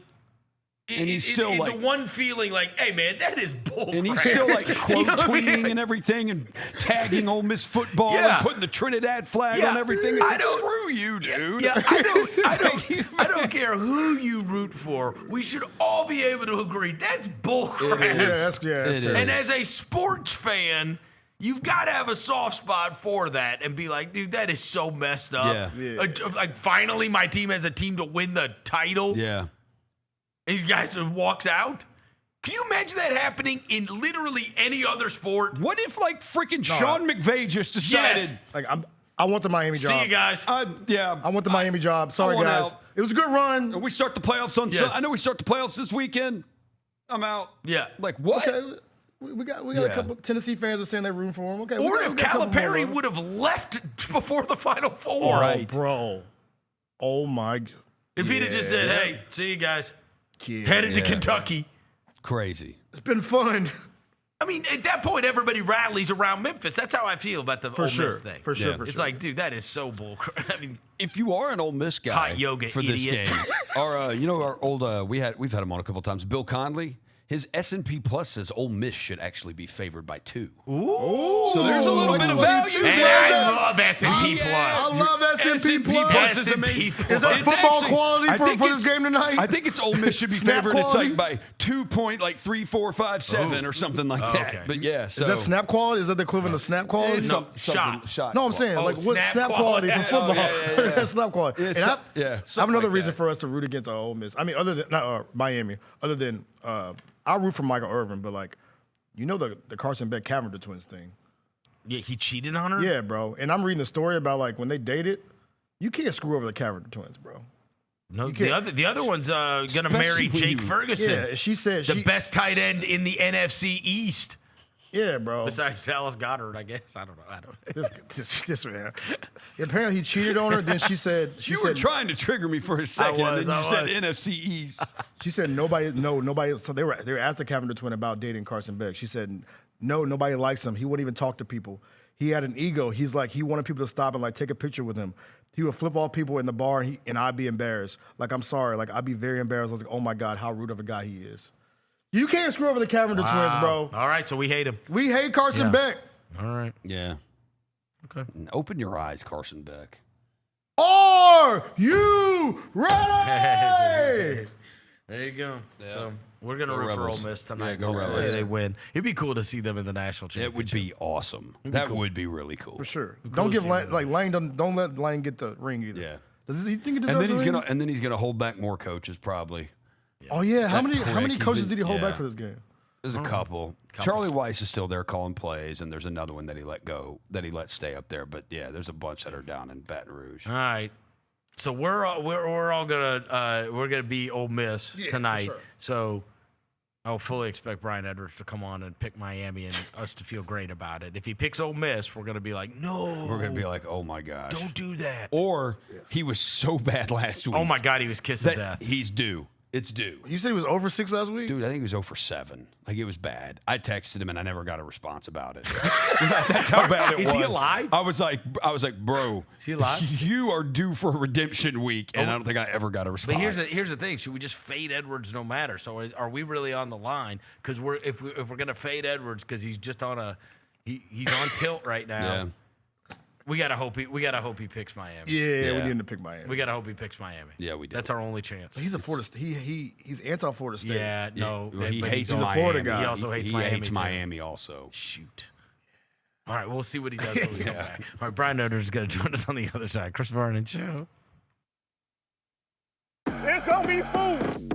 And he's still in like the one feeling, like, hey man, that is bull. And he's crap. still like quote You know what I mean? tweeting and everything and tagging Ole Miss football Yeah. and putting the Trinidad flag Yeah. on everything. It's I like, don't- screw you, dude. Yeah, I don't care who you root for. We should all be able to agree that's bull crap. That's terrible. And as a sports fan, you've got to have a soft spot for that and be like, dude, that is so messed up. Yeah. Like, finally, my team has a team to win the title. Yeah. And you guys just walks out. Can you imagine that happening in literally any other sport? What if like freaking Sean McVay just decided? Yes. Like I want the Miami job. See you guys. Yeah. I want the Miami job. Sorry, want guys. out. It was a good run. We start the playoffs on. Yes. I know we start the playoffs this weekend. I'm out. Yeah. Like what? Okay. We got a couple Tennessee fans are saying they're rooting for him. Okay. Or if we got a couple more Calipari of them. would have left before the Final Four. Oh, bro. Oh my. If he'd have just said, hey, see you guys. Yeah. Headed to Kentucky. Crazy. It's been fun. I mean, at that point, everybody rallies around Memphis. That's how I feel about the Ole Miss thing. For sure. It's like, dude, that is so bull. I mean, if you are an Ole Miss guy hot yoga for idiot. this game, our old we've had him on a couple times. Bill Conley. His S&P Plus says Ole Miss should actually be favored by 2. Ooh. So there's a little bit of value And there. I love S&P Plus. I love S&P Plus. Plus is amazing. Is that football quality for this game tonight? I think it's Ole Miss should be Snap favored. quality? It's like by 2.345 or something like that. Okay. But yeah, so Is that snap quality? Is that the equivalent of snap quality? It's shot. shot. No, I'm saying, like, what's snap quality for football? That's snap quality. Yeah, And I have another reason for us to root against Ole Miss. I mean, other than not Miami, other than I root for Michael Irvin, but like, you know the Carson Beck Cavinder twins thing. Yeah, he cheated on her? Yeah, bro. And I'm reading a story about like when they dated, you can't screw over the Cavinder twins, bro. No, the other one's gonna marry Jake Ferguson. Yeah, she said the best tight end in the NFC East. Yeah, bro. Besides Dallas Goedert, I guess. I don't know. This man. Apparently he cheated on her. Then she said you were trying to trigger me for a second, and then you said NFC East. She said nobody. So they were asked the Cavinder twin about dating Carson Beck. She said no, nobody likes him. He wouldn't even talk to people. He had an ego. He's like he wanted people to stop and like take a picture with him. He would flip off people in the bar, and I'd be embarrassed. Like I'm sorry. Like I'd be very embarrassed. I was like, oh my God, how rude of a guy he is. You can't screw over the Cavinder twins, bro. All right, so we hate him. We hate Carson Beck. All right. Yeah. Okay. Open your eyes, Carson Beck. Are you ready? There you go. Yeah. So we're gonna root for Ole Miss tonight. Yeah, go Hopefully Rebels. they win. It'd be cool to see them in the national It would championship. be awesome. That would be really cool. For sure. Cool Don't to give see Lane, that. like Lane. Don't let Lane get the ring either. Yeah. Does he think he deserves And then the he's ring? gonna hold back more coaches probably. Oh yeah. How That many prick, coaches he's did he hold been- back for this game? There's a couple. Charlie Weiss is still there calling plays, and there's another one that he let go, that he let stay up there. But yeah, there's a bunch that are down in Baton Rouge. All right. So we're all gonna be Ole Miss tonight. sure. So I'll fully expect Brian Edwards to come on and pick Miami and us to feel great about it. If he picks Ole Miss, we're gonna be like, no. We're gonna be like, oh my gosh, don't do that. Or he was so bad last week. Oh my God, he was kissing that death. he's due. It's due. You said he was over 6 last week? Dude, I think he was 0 for 7. Like, it was bad. I texted him, and I never got a response about it. That's how bad it was. Is he alive? I was like, bro. Is he alive? You are due for a redemption week, and I don't think I ever got a response. But here's the thing: should we just fade Edwards no matter? So are we really on the line? Because if we're gonna fade Edwards because he's just on he's on tilt right now. Yeah. We gotta hope he picks Miami. Yeah, we need him to pick Miami. We gotta hope he picks Miami. Yeah, we do. That's our only chance. He's a Florida. He's anti-Florida State. Yeah, no, He but hates he's a Miami. Florida guy. He also hates he Miami. hates too. Miami also. Shoot. All right, we'll see what he does when we come back. All right, Brian Edwards is gonna join us on the other side. Chris Vernon Show. It's gonna be food.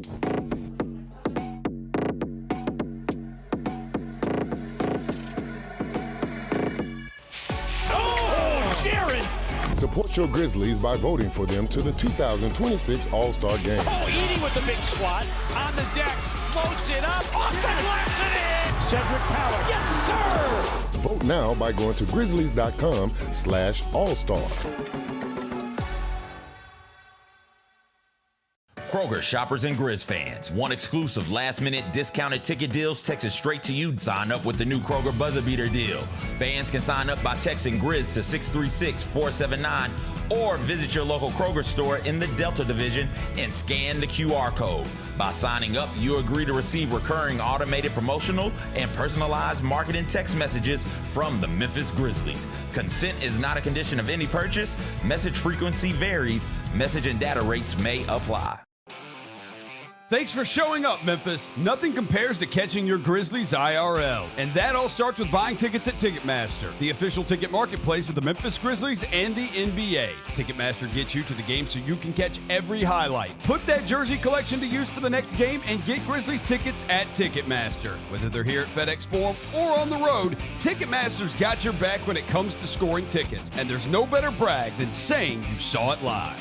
Support your Grizzlies by voting for them to the 2026 All-Star Game. Oh, Edie with the big swat on the deck, floats it up, off the glass and in. Cedric Power, yes sir. Vote now by going to grizzlies.com/all-star. Kroger shoppers and Grizz fans. Want exclusive last-minute discounted ticket deals texted straight to you? Sign up with the new Kroger Buzzer Beater deal. Fans can sign up by texting Grizz to 636-479 or visit your local Kroger store in the Delta Division and scan the QR code. By signing up, you agree to receive recurring automated promotional and personalized marketing text messages from the Memphis Grizzlies. Consent is not a condition of any purchase. Message frequency varies. Message and data rates may apply. Thanks for showing up, Memphis. Nothing compares to catching your Grizzlies IRL. And that all starts with buying tickets at Ticketmaster, the official ticket marketplace of the Memphis Grizzlies and the NBA. Ticketmaster gets you to the game so you can catch every highlight. Put that jersey collection to use for the next game and get Grizzlies tickets at Ticketmaster. Whether they're here at FedEx Forum or on the road, Ticketmaster's got your back when it comes to scoring tickets. And there's no better brag than saying you saw it live.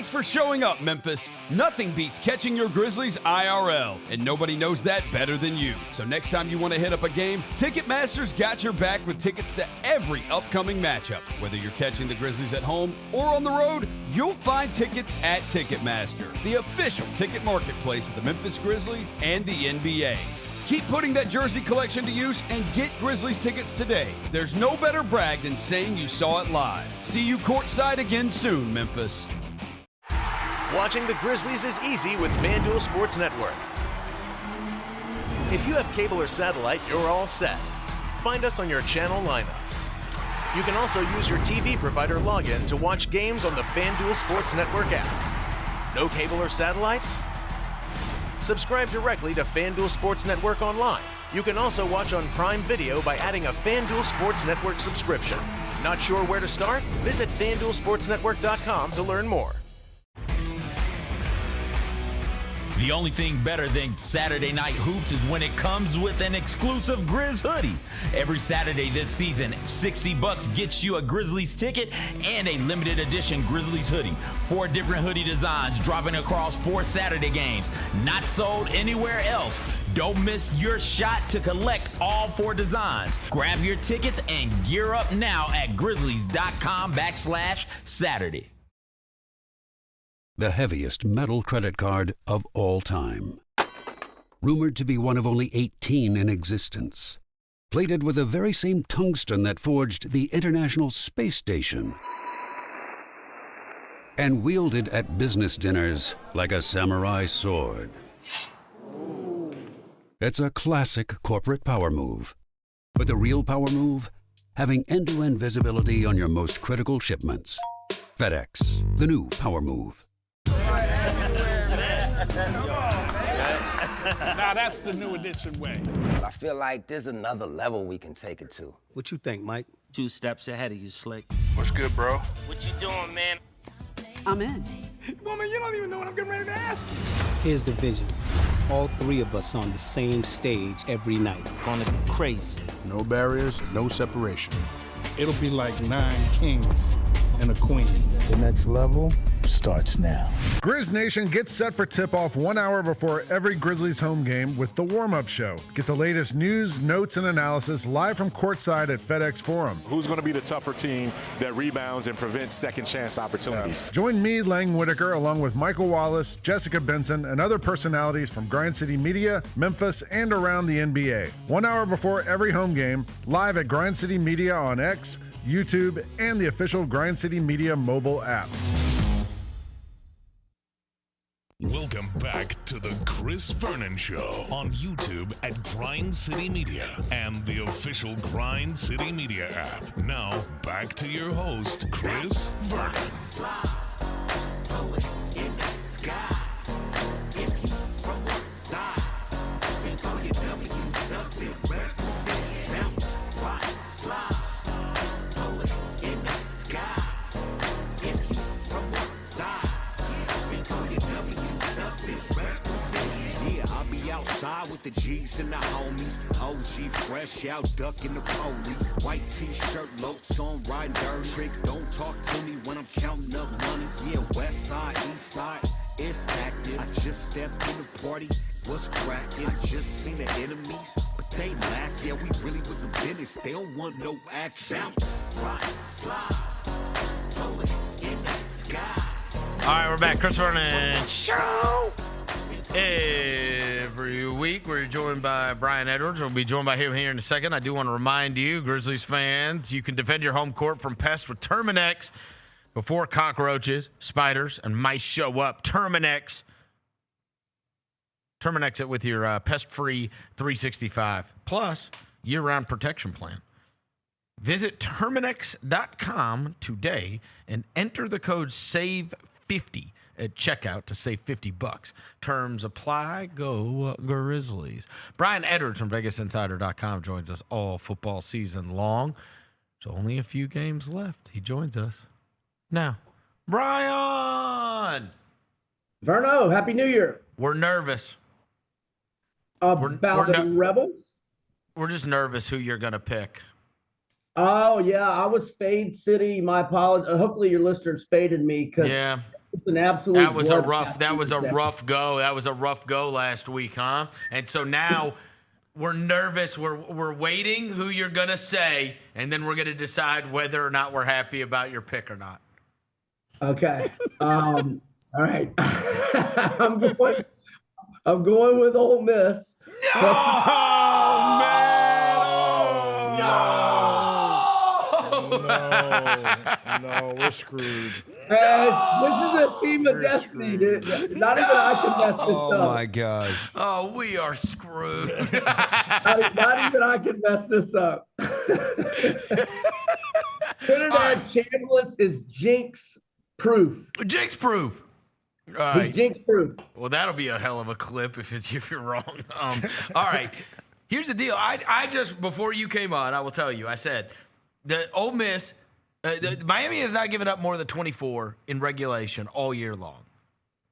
Thanks for showing up, Memphis. Nothing beats catching your Grizzlies IRL, and nobody knows that better than you. So next time you want to hit up a game, Ticketmaster's got your back with tickets to every upcoming matchup. Whether you're catching the Grizzlies at home or on the road, you'll find tickets at Ticketmaster, the official ticket marketplace of the Memphis Grizzlies and the NBA. Keep putting that jersey collection to use and get Grizzlies tickets today. There's no better brag than saying you saw it live. See you courtside again soon, Memphis. Watching the Grizzlies is easy with FanDuel Sports Network. If you have cable or satellite, you're all set. Find us on your channel lineup. You can also use your TV provider login to watch games on the FanDuel Sports Network app. No cable or satellite? Subscribe directly to FanDuel Sports Network online. You can also watch on Prime Video by adding a FanDuel Sports Network subscription. Not sure where to start? Visit FanDuelSportsNetwork.com to learn more. The only thing better than Saturday Night Hoops is when it comes with an exclusive Grizz hoodie. Every Saturday this season, $60 gets you a Grizzlies ticket and a limited edition Grizzlies hoodie. 4 different hoodie designs dropping across 4 Saturday games. Not sold anywhere else. Don't miss your shot to collect all 4 designs. Grab your tickets and gear up now at grizzlies.com/Saturday. The heaviest metal credit card of all time. Rumored to be one of only 18 in existence. Plated with the very same tungsten that forged the International Space Station. And wielded at business dinners like a samurai sword. It's a classic corporate power move. But the real power move? Having end-to-end visibility on your most critical shipments. FedEx, the new power move. Now that's the new edition way. I feel like there's another level we can take it to. What you think, Mike? 2 steps ahead of you, Slick. What's good, bro? What you doing, man? I'm in. Woman, you don't even know what I'm getting ready to ask you. Here's the vision. All 3 of us on the same stage every night. Gonna be crazy. No barriers, no separation. It'll be like 9 kings and a queen. The next level starts now. Grizz Nation gets set for tip-off 1 hour before every Grizzlies home game with the warm-up show. Get the latest news, notes, and analysis live from courtside at FedEx Forum. Who's going to be the tougher team that rebounds and prevents second-chance opportunities? Join me, Lang Whitaker, along with Michael Wallace, Jessica Benson, and other personalities from Grind City Media, Memphis, and around the NBA. 1 hour before every home game, live at Grind City Media on X, YouTube, and the official Grind City Media mobile app. Welcome back to the Chris Vernon Show on YouTube at Grind City Media and the official Grind City Media app. Now, back to your host, Chris Vernon. Outside with the G's and the homies. OG fresh out ducking the police. White t-shirt, locs on, riding dirt. Trick, don't talk to me when I'm counting up money. Yeah, west side, east side, it's active. I just stepped in the party, what's cracking? I just seen the enemies, but they lack. Yeah, we really with the business, they don't want no action. Bounce, rock, slide, throw it in the sky. All right, we're back. Chris Vernon Show. Every week, we're joined by Brian Edwards. We'll be joined by him here in a second. I do want to remind you, Grizzlies fans, you can defend your home court from pests with Terminex before cockroaches, spiders, and mice show up. Terminex it with your pest-free 365 plus year-round protection plan. Visit Terminex.com today and enter the code SAVE50 at checkout to save $50. Terms apply. Go Grizzlies. Brian Edwards from VegasInsider.com joins us all football season long. There's only a few games left. He joins us now. Brian! Verno, Happy New Year. We're nervous. About the Rebels? We're just nervous who you're going to pick. Oh, yeah. I was Fade City. My apologies. Hopefully your listeners faded me because an absolute. That was a rough go. That was a rough go last week, huh? And so now we're nervous. We're waiting who you're gonna say, and then we're gonna decide whether or not we're happy about your pick or not. Okay. All right. I'm going with Ole Miss. No, we're screwed. This is a team of destiny, dude. Not even I can mess this up. Oh my gosh. Oh, we are screwed. Not even I can mess this up. Trinidad Chambliss is jinx proof. Jinx proof. All He's right. jinx proof. Well, that'll be a hell of a clip if you're wrong. All right. Here's the deal. I just, before you came on, I will tell you, I said the Ole Miss, Miami has not given up more than 24 in regulation all year long.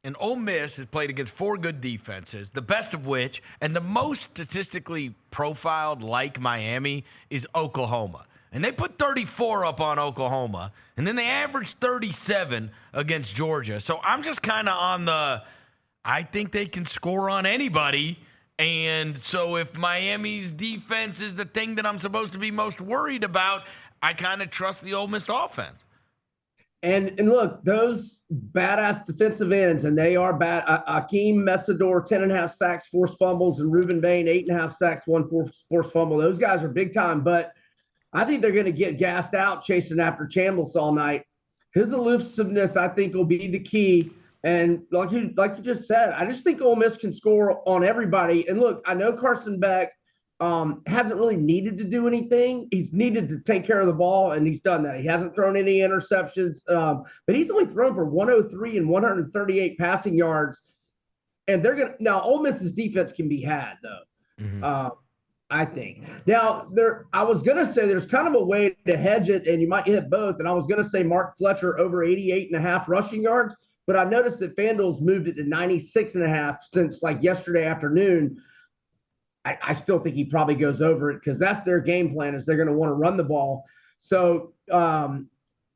And Ole Miss has played against 4 good defenses, the best of which, and the most statistically profiled like Miami, is Oklahoma. And they put 34 up on Oklahoma, and then they averaged 37 against Georgia. So I'm just kind of on I think they can score on anybody. And so if Miami's defense is the thing that I'm supposed to be most worried about, I kind of trust the Ole Miss offense. And look, those badass defensive ends, and they are bad. Akeem Messador, 10.5 sacks, forced fumbles, and Reuben Bain, 8.5 sacks, 1 forced fumble. Those guys are big time, but I think they're going to get gassed out chasing after Chambliss all night. His elusiveness, I think, will be the key. And like you just said, I just think Ole Miss can score on everybody. And look, I know Carson Beck hasn't really needed to do anything. He's needed to take care of the ball, and he's done that. He hasn't thrown any interceptions, but he's only thrown for 103 and 138 passing yards. And they're going to – now, Ole Miss's defense can be had, though. Mm-hmm. I think. Now, I was going to say there's kind of a way to hedge it, and you might hit both. And I was going to say Mark Fletcher over 88.5 rushing yards, but I noticed that FanDuel's moved it to 96.5 since like yesterday afternoon. I still think he probably goes over it because that's their game plan, is they're going to want to run the ball. So, and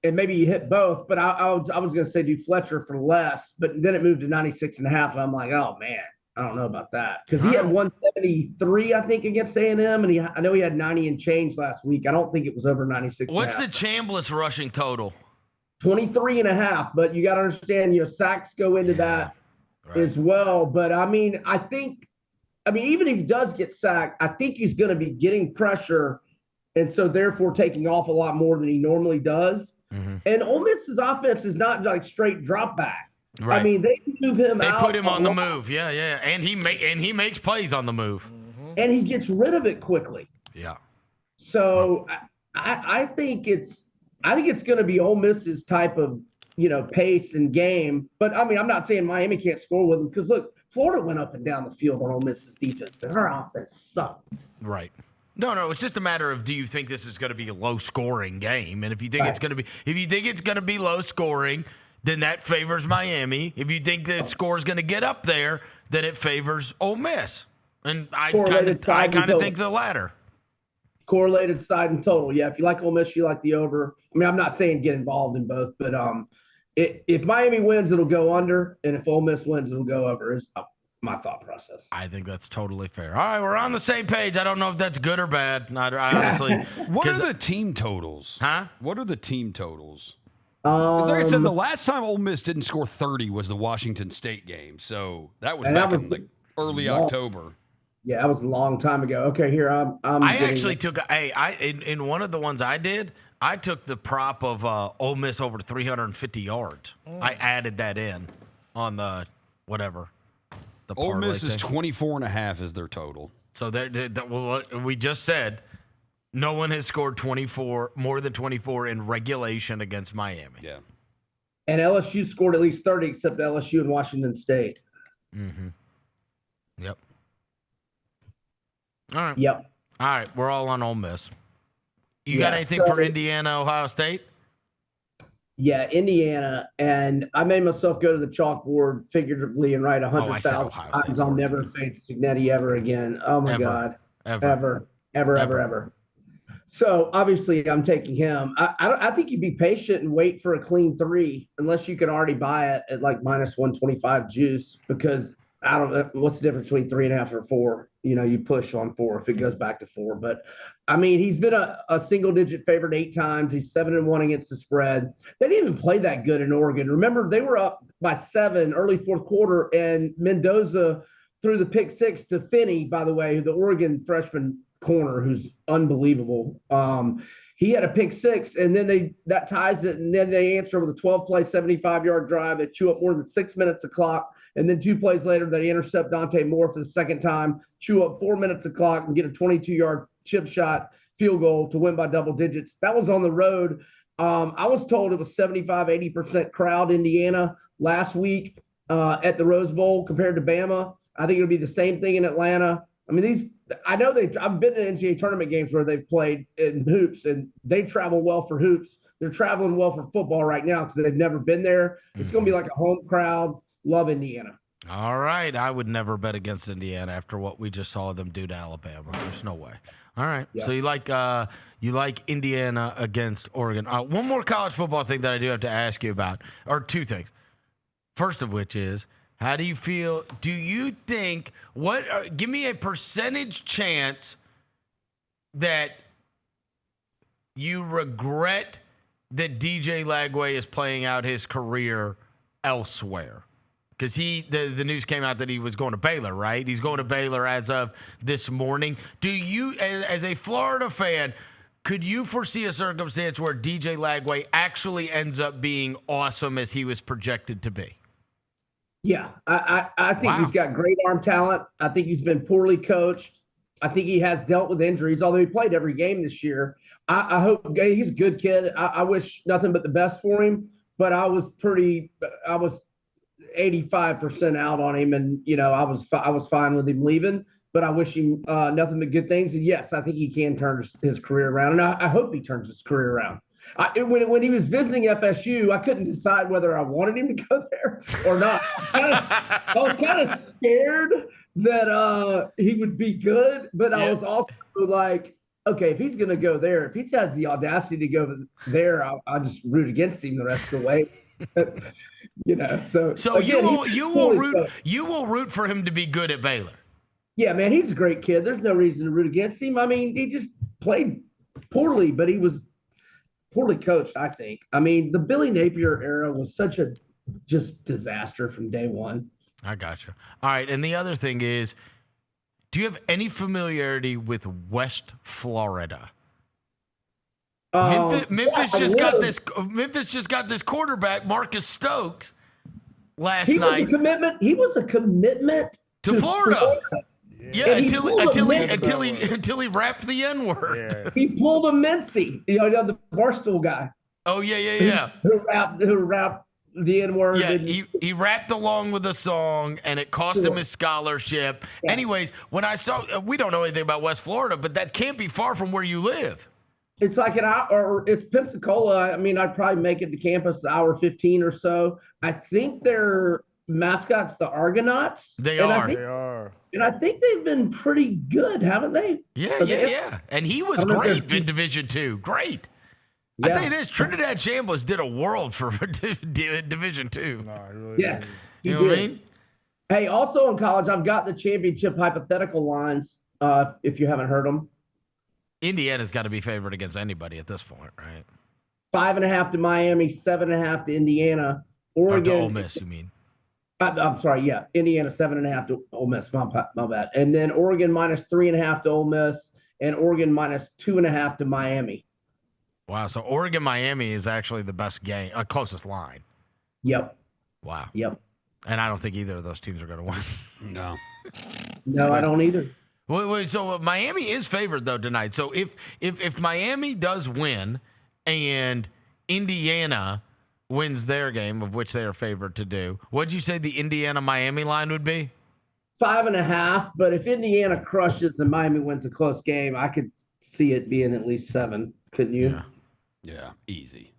maybe you hit both, but I was going to say do Fletcher for less, but then it moved to 96.5, and I'm like, oh, man. I don't know about that because he had 173, I think, against A&M, and I know he had 90 and change last week. I don't think it was over 96. What's the Chambliss rushing total? 23.5, but you got to understand, sacks go into that as well. But I mean, even if he does get sacked, I think he's going to be getting pressure, and so therefore taking off a lot more than he normally does. Mm-hmm. And Ole Miss's offense is not like straight drop back. Right. I mean, they move him out. They put him on the move. Yeah. And he makes plays on the move. And he gets rid of it quickly. Yeah. So I think it's going to be Ole Miss's type of, pace and game. But I mean, I'm not saying Miami can't score with them because look, Florida went up and down the field on Ole Miss's defense, and her offense sucked. Right. No, it's just a matter of, do you think this is going to be a low scoring game? And if you think it's going to be low scoring, then that favors Miami. If you think the score is going to get up there, then it favors Ole Miss. And I kind of think the latter. Correlated side and total. Yeah, if you like Ole Miss, you like the over. I mean, I'm not saying get involved in both, but if Miami wins, it'll go under, and if Ole Miss wins, it'll go over. Is my thought process. I think that's totally fair. All right, we're on the same page. I don't know if that's good or bad. I honestly. What are the team totals? Huh? What are the team totals? Like I said, the last time Ole Miss didn't score 30 was the Washington State game. So that was back in like early October. Yeah, that was a long time ago. Okay, here I actually took in one of the ones I did, I took the prop of Ole Miss over 350 yards. I added that in on the whatever. The Ole Miss is 24.5 is their total. So we just said no one has scored more than 24 in regulation against Miami. Yeah. And LSU scored at least 30, except LSU and Washington State. Mm-hmm. Yep. All right. Yep. All right. We're all on Ole Miss. You got anything for Indiana, Ohio State? Yeah, Indiana. And I made myself go to the chalkboard figuratively and write 100,000 times I'll never fade Signetti ever again. Oh, my God. Ever. So obviously, I'm taking him. I think you'd be patient and wait for a clean 3, unless you can already buy it at like minus 125 juice. Because I don't know what's the difference between 3.5 or 4. You push on 4 if it goes back to 4. But I mean, he's been a single-digit favorite 8 times. He's 7-1 against the spread. They didn't even play that good in Oregon. Remember, they were up by 7 early fourth quarter, and Mendoza threw the pick 6 to Finney. By the way, the Oregon freshman corner, who's unbelievable. He had a pick 6, and then that ties it, and then they answer with a 12-play, 75-yard drive. They chew up more than 6 minutes of clock, and then 2 plays later, they intercept Dante Moore for the second time, chew up 4 minutes of clock, and get a 22-yard chip shot field goal to win by double digits. That was on the road. I was told it was 75-80% crowd Indiana last week at the Rose Bowl compared to Bama. I think it'll be the same thing in Atlanta. I mean, I've been to NCAA tournament games where they've played in hoops, and they travel well for hoops. They're traveling well for football right now because they've never been there. It's going to be like a home crowd. Love Indiana. All right. I would never bet against Indiana after what we just saw them do to Alabama. There's no way. All right. Yeah. So you like Indiana against Oregon. One more college football thing that I do have to ask you about, or 2 things. First of which is, how do you feel? Do you think give me a percentage chance that you regret that DJ Lagway is playing out his career elsewhere? Because the news came out that he was going to Baylor, right? He's going to Baylor as of this morning. Do you, as a Florida fan, could you foresee a circumstance where DJ Lagway actually ends up being awesome as he was projected to be? Yeah, I think he's got great arm talent. I think he's been poorly coached. I think he has dealt with injuries, although he played every game this year. I hope he's a good kid. I wish nothing but the best for him, but I was 85% out on him, and I was fine with him leaving, but I wish him nothing but good things. And yes, I think he can turn his career around, and I hope he turns his career around. When he was visiting FSU, I couldn't decide whether I wanted him to go there or not. I was kind of scared that he would be good, but I was also like, okay, if he's going to go there, if he has the audacity to go there, I'll just root against him the rest of the way. So again, you will root for him to be good at Baylor. Yeah, man, he's a great kid. There's no reason to root against him. I mean, he just played poorly, but he was poorly coached, I think. I mean, the Billy Napier era was such a just disaster from day one. I got you. All right, and the other thing is, do you have any familiarity with West Florida? Memphis just got this quarterback, Marcus Stokes, last night. He was a commitment to Florida. Yeah, until he rapped the N-word. Yeah. He pulled a Mincy, the Barstool guy. Oh yeah. Who rapped the N-word. Yeah, he rapped along with the song, and it cost him his scholarship. Yeah. Anyways, when I saw, we don't know anything about West Florida, but that can't be far from where you live. It's like it's Pensacola. I mean, I'd probably make it to campus an hour 15 or so. I think their mascot's the Argonauts. They are. And I think they've been pretty good, haven't they? Yeah. And he was great in Division II. Great. Yeah. I tell you this, Trinidad Chambliss did a world for Division II. No, really did. You know what I mean? Hey, also in college, I've got the championship hypothetical lines, if you haven't heard them. Indiana's got to be favored against anybody at this point, right? 5.5 to Miami, 7.5 to Indiana. Oregon. Or to Ole Miss, you mean? I'm sorry, yeah. Indiana 7.5 to Ole Miss. My bad. And then Oregon minus 3.5 to Ole Miss, and Oregon minus 2.5 to Miami. Wow. So Oregon Miami is actually the best game, closest line. Yep. Wow. Yep. And I don't think either of those teams are going to win. No. No, I don't either. Wait, so Miami is favored though tonight. So if Miami does win and Indiana wins their game, of which they are favored to do, what'd you say the Indiana-Miami line would be? 5.5, but if Indiana crushes and Miami wins a close game, I could see it being at least 7. Couldn't you? Yeah, easy.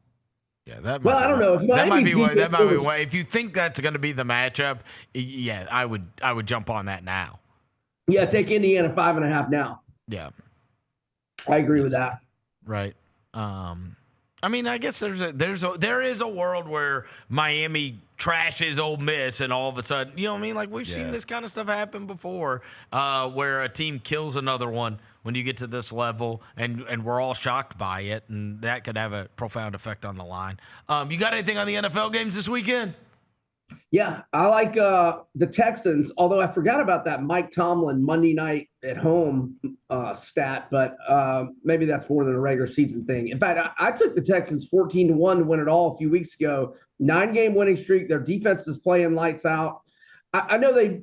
Yeah, that. Well, I don't know. That might be why. If you think that's going to be the matchup, yeah, I would jump on that now. Yeah, take Indiana 5.5 now. Yeah, I agree with that. right? I mean, I guess there is a world where Miami trashes Ole Miss, and all of a sudden, you know what I mean? Like, we've seen this kind of stuff happen before, where a team kills another one when you get to this level, and we're all shocked by it, and that could have a profound effect on the line. You got anything on the NFL games this weekend? Yeah, I like the Texans, although I forgot about that Mike Tomlin Monday night at home stat, but maybe that's more than a regular season thing. In fact, I took the Texans 14-1 to win it all a few weeks ago. 9-game winning streak. Their defense is playing lights out. I know they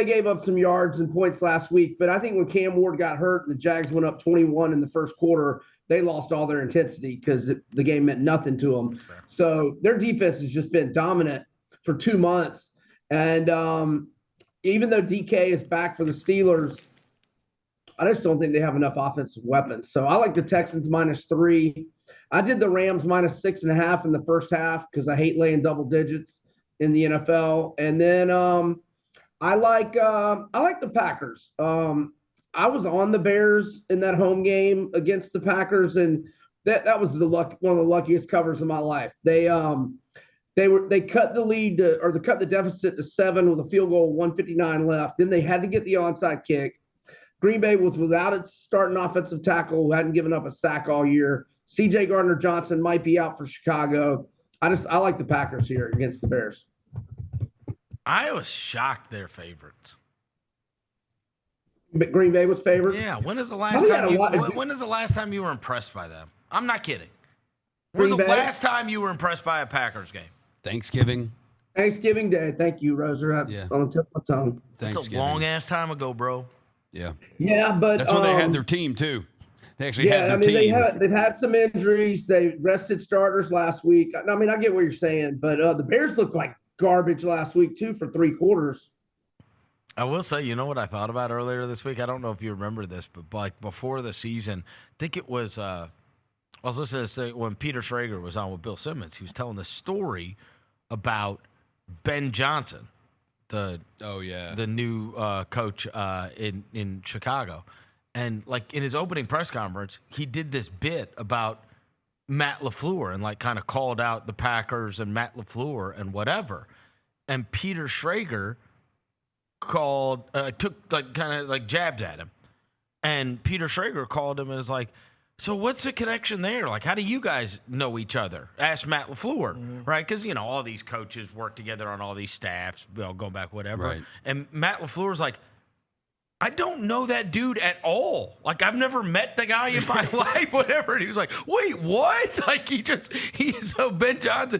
gave up some yards and points last week, but I think when Cam Ward got hurt and the Jags went up 21 in the first quarter, they lost all their intensity because the game meant nothing to them. So their defense has just been dominant for 2 months. And even though DK is back for the Steelers, I just don't think they have enough offensive weapons. So I like the Texans -3. I did the Rams -6.5 in the first half because I hate laying double digits in the NFL. And then I like the Packers. I was on the Bears in that home game against the Packers, and that was one of the luckiest covers of my life. They cut the lead cut the deficit to 7 with a field goal, 1:59 left. Then they had to get the onside kick. Green Bay was without its starting offensive tackle who hadn't given up a sack all year. C.J. Gardner-Johnson might be out for Chicago. I like the Packers here against the Bears. I was shocked they're favorites. But Green Bay was favored? Yeah. When is the last time you were impressed by them? I'm not kidding. When was the last time you were impressed by a Packers game? Thanksgiving Day. Thank you, Roser. That's on the tip of my tongue. That's a long-ass time ago, bro. Yeah. Yeah, but that's when they had their team, too. They actually had their team. They've had some injuries. They rested starters last week. I mean, I get what you're saying, but the Bears looked like garbage last week, too, for 3 quarters. I will say, you know what I thought about earlier this week? I don't know if you remember this, but like before the season, I think it was I was listening to when Peter Schrager was on with Bill Simmons. He was telling the story about Ben Johnson, the new coach in Chicago. And like in his opening press conference, he did this bit about Matt LaFleur and like kind of called out the Packers and Matt LaFleur and whatever. And Peter Schrager took like kind of like jabs at him. And Peter Schrager called him and was like, so what's the connection there? Like, how do you guys know each other? Asked Matt LaFleur, right? Because, you know, all these coaches work together on all these staffs, going back, whatever. Right. And Matt LaFleur's like, I don't know that dude at all. Like, I've never met the guy in my life, whatever. And he was like, wait, what? Like, so Ben Johnson,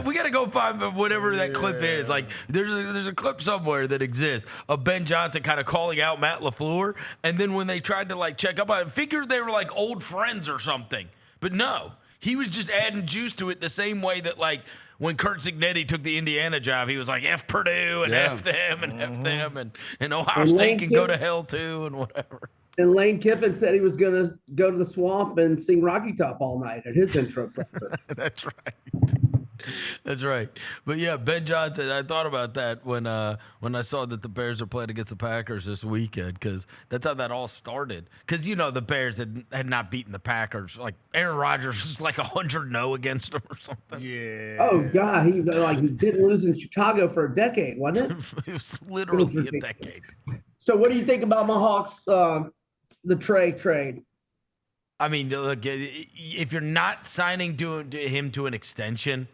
we got to go find whatever that clip is. Like, there's a clip somewhere that exists of Ben Johnson kind of calling out Matt LaFleur. And then when they tried to, like, check up on it, figured they were, like, old friends or something. But no, he was just adding juice to it the same way that, like, when Kurt Signetti took the Indiana job, he was like, F Purdue and F them and F them and Ohio State can go to hell too and whatever. And Lane Kiffin said he was going to go to the swamp and sing Rocky Top all night at his intro presser. That's right. That's right. But yeah, Ben Johnson, I thought about that when I saw that the Bears are playing against the Packers this weekend, because that's how that all started. Because, you know, the Bears had not beaten the Packers. Like, Aaron Rodgers was like 100-0 against them or something. Yeah. Oh, God. He didn't lose in Chicago for a decade, wasn't it? It was literally a decade. So what do you think about my Hawks, the Trae trade? I mean, look, if you're not signing him to an extension,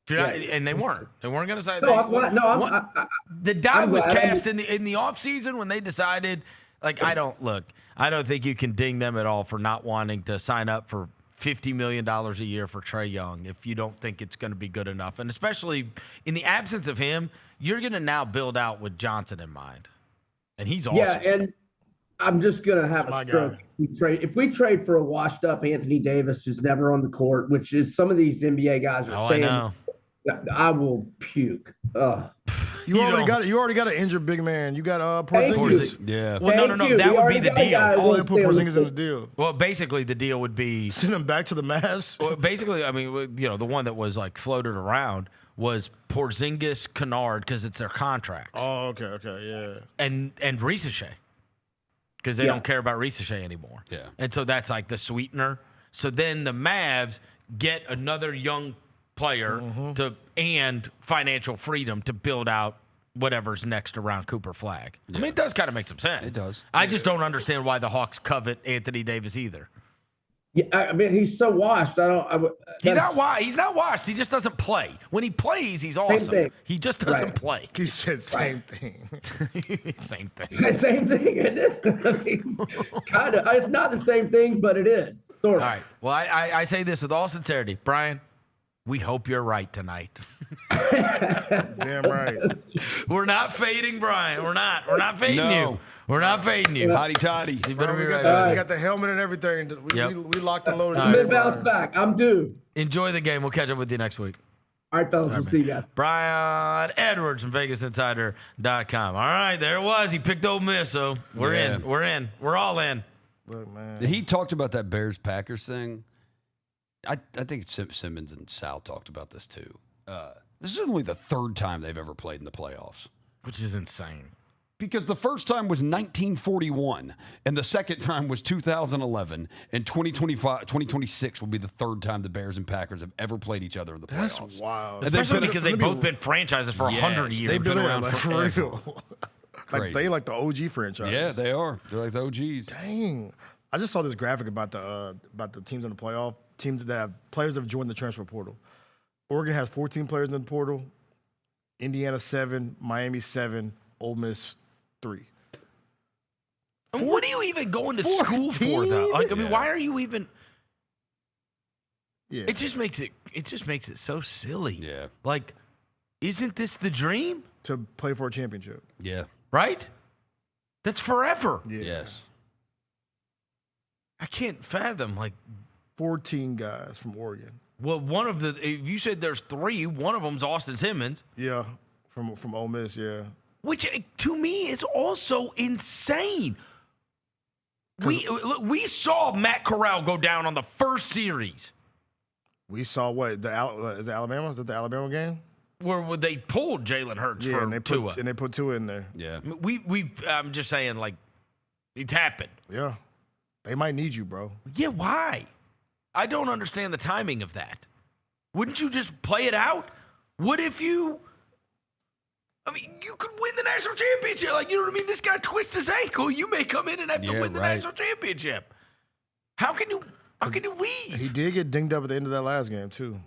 and they weren't going to sign. The die was cast in the offseason when they decided. Like, I don't think you can ding them at all for not wanting to sign up for $50 million a year for Trae Young if you don't think it's going to be good enough. And especially in the absence of him, you're going to now build out with Johnson in mind, and he's awesome. Yeah, and I'm just going to have a stroke. If we trade for a washed-up Anthony Davis who's never on the court, which is some of these NBA guys are saying, I will puke. You already got an injured big man. You got Porzingis. Yeah. Well, no. That would be the deal. Oh, they put Porzingis in the deal. Well, basically, the deal would be send him back to the Mavs. Well, basically, I mean, you know, the one that was like floated around was Porzingis, Kennard, because it's their contracts. Oh, okay, yeah. And Ricochet. because they don't care about Ricochet anymore. Yeah. And so that's like the sweetener. So then the Mavs get another young player and financial freedom to build out whatever's next around Cooper Flagg. I mean, it does kind of make some sense. It does. I just don't understand why the Hawks covet Anthony Davis either. Yeah, I mean, he's so washed. He's not washed. He just doesn't play. When he plays, he's awesome. thing. He just doesn't play. He said same thing. Same thing. Same thing. It is. I mean, kind of. It's not the same thing, but it is. Sort of. All right. Well, I say this with all sincerity. Brian, we hope you're right tonight. Damn right. We're not fading Brian. We're not fading you. We're not fading you. Hotty toddy. You better be We right. got the helmet and everything. We locked and loaded. Mid bounce back. I'm due. Enjoy the game. We'll catch up with you next week. All right, fellas. We'll see you guys. Brian Edwards from VegasInsider.com. All right, there it was. He picked Ole Miss, so we're in. We're in. We're all in. Look, man. He talked about that Bears-Packers thing. I think Simmons and Sal talked about this too. This is only the third time they've ever played in the playoffs. Which is insane. Because the first time was 1941, and the second time was 2011, and 2026 will be the third time the Bears and Packers have ever played each other in the playoffs. That's wild. Especially because they've both been franchises for 100 years. They've been around like, for real. Like they like the OG franchise. Yeah, they are. They're like the OGs. Dang. I just saw this graphic about the teams in the playoff. Teams that have players that have joined the transfer portal. Oregon has 14 players in the portal. Indiana 7, Miami 7, Ole Miss 3. And what are you even going to school for, though? Like, I mean, why are you even? Yeah. It just makes it so silly. Yeah. Like, isn't this the dream? To play for a championship. Yeah. Right? That's forever. Yeah. Yes. I can't fathom, like, 14 guys from Oregon. well, one of the, if you said there's 3, one of them's Austin Simmons. Yeah, from Ole Miss, yeah. Which, to me, is also insane. We saw Matt Corral go down on the first series. We saw what? Is it Alabama? Is it the Alabama game? Where they pulled Jalen Hurts for and they Tua. and they put Tua in there. Yeah. I'm just saying, like, it's happened. Yeah. They might need you, bro. Yeah, why? I don't understand the timing of that. Wouldn't you just play it out? What if you... I mean, you could win the national championship. Like, you know what I mean? This guy twists his ankle. You may come in and have to win the national championship. How can you leave? He did get dinged up at the end of that last game, too.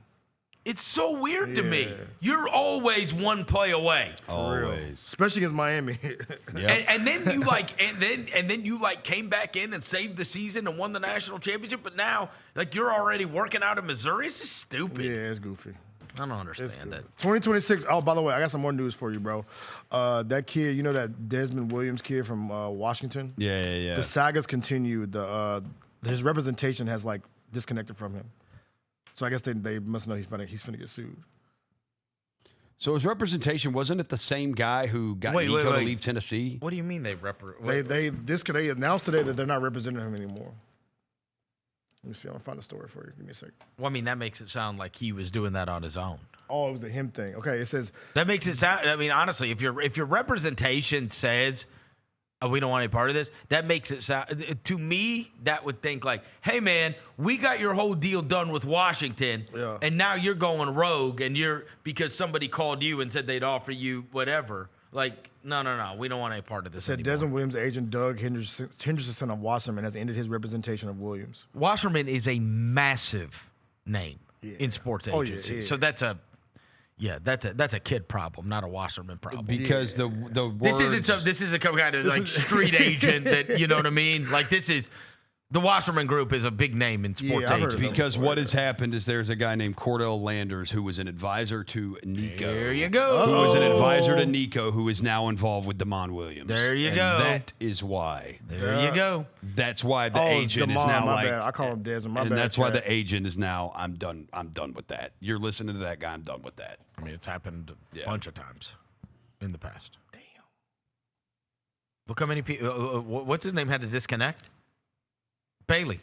It's so weird to me. You're always one play away. Always. Especially against Miami. And then you and then you came back in and saved the season and won the national championship, but now you're already working out in Missouri. It's just stupid. Yeah, it's goofy. I don't understand it. 2026. Oh, by the way, I got some more news for you, bro. That kid, you know that Desmond Williams kid from Washington? Yeah. The sagas continue. His representation has disconnected from him. So I guess they must know he's finna get sued. So his representation, wasn't it the same guy who got Nico to leave Tennessee? What do you mean they They announced today that they're not representing him anymore. Let me see. I'm gonna find the story for you. Give me a second. Well, I mean, that makes it sound like he was doing that on his own. Oh, it was a him thing. Okay, it says that makes it sound. I mean, honestly, if your representation says we don't want any part of this, that makes it sound, to me, that would think like, hey man, we got your whole deal done with Washington, and now you're going rogue, and because somebody called you and said they'd offer you whatever. Like, no, we don't want any part of this. Said Desmond Williams' agent Doug Henderson of Wasserman has ended his representation of Williams. Wasserman is a massive name in sports agency, yeah. so that's a kid problem, not a Wasserman problem. Because the words, this isn't some kind of street agent that, you know what I mean? Like, this is the Wasserman Group is a big name in sports agency. Because what has happened is there's a guy named Cordell Landers who was an advisor to Nico. There you go. Who was an advisor to Nico, who is now involved with Damon Williams. There you and go. That is why. There you go. That's why the agent is now my bad. I call him Desmond. And that's why the agent is now, I'm done with that. You're listening to that guy, I'm done with that. I mean, it's happened a bunch of times in the past. Damn. Look how many people, what's his name, had to disconnect? Bailey.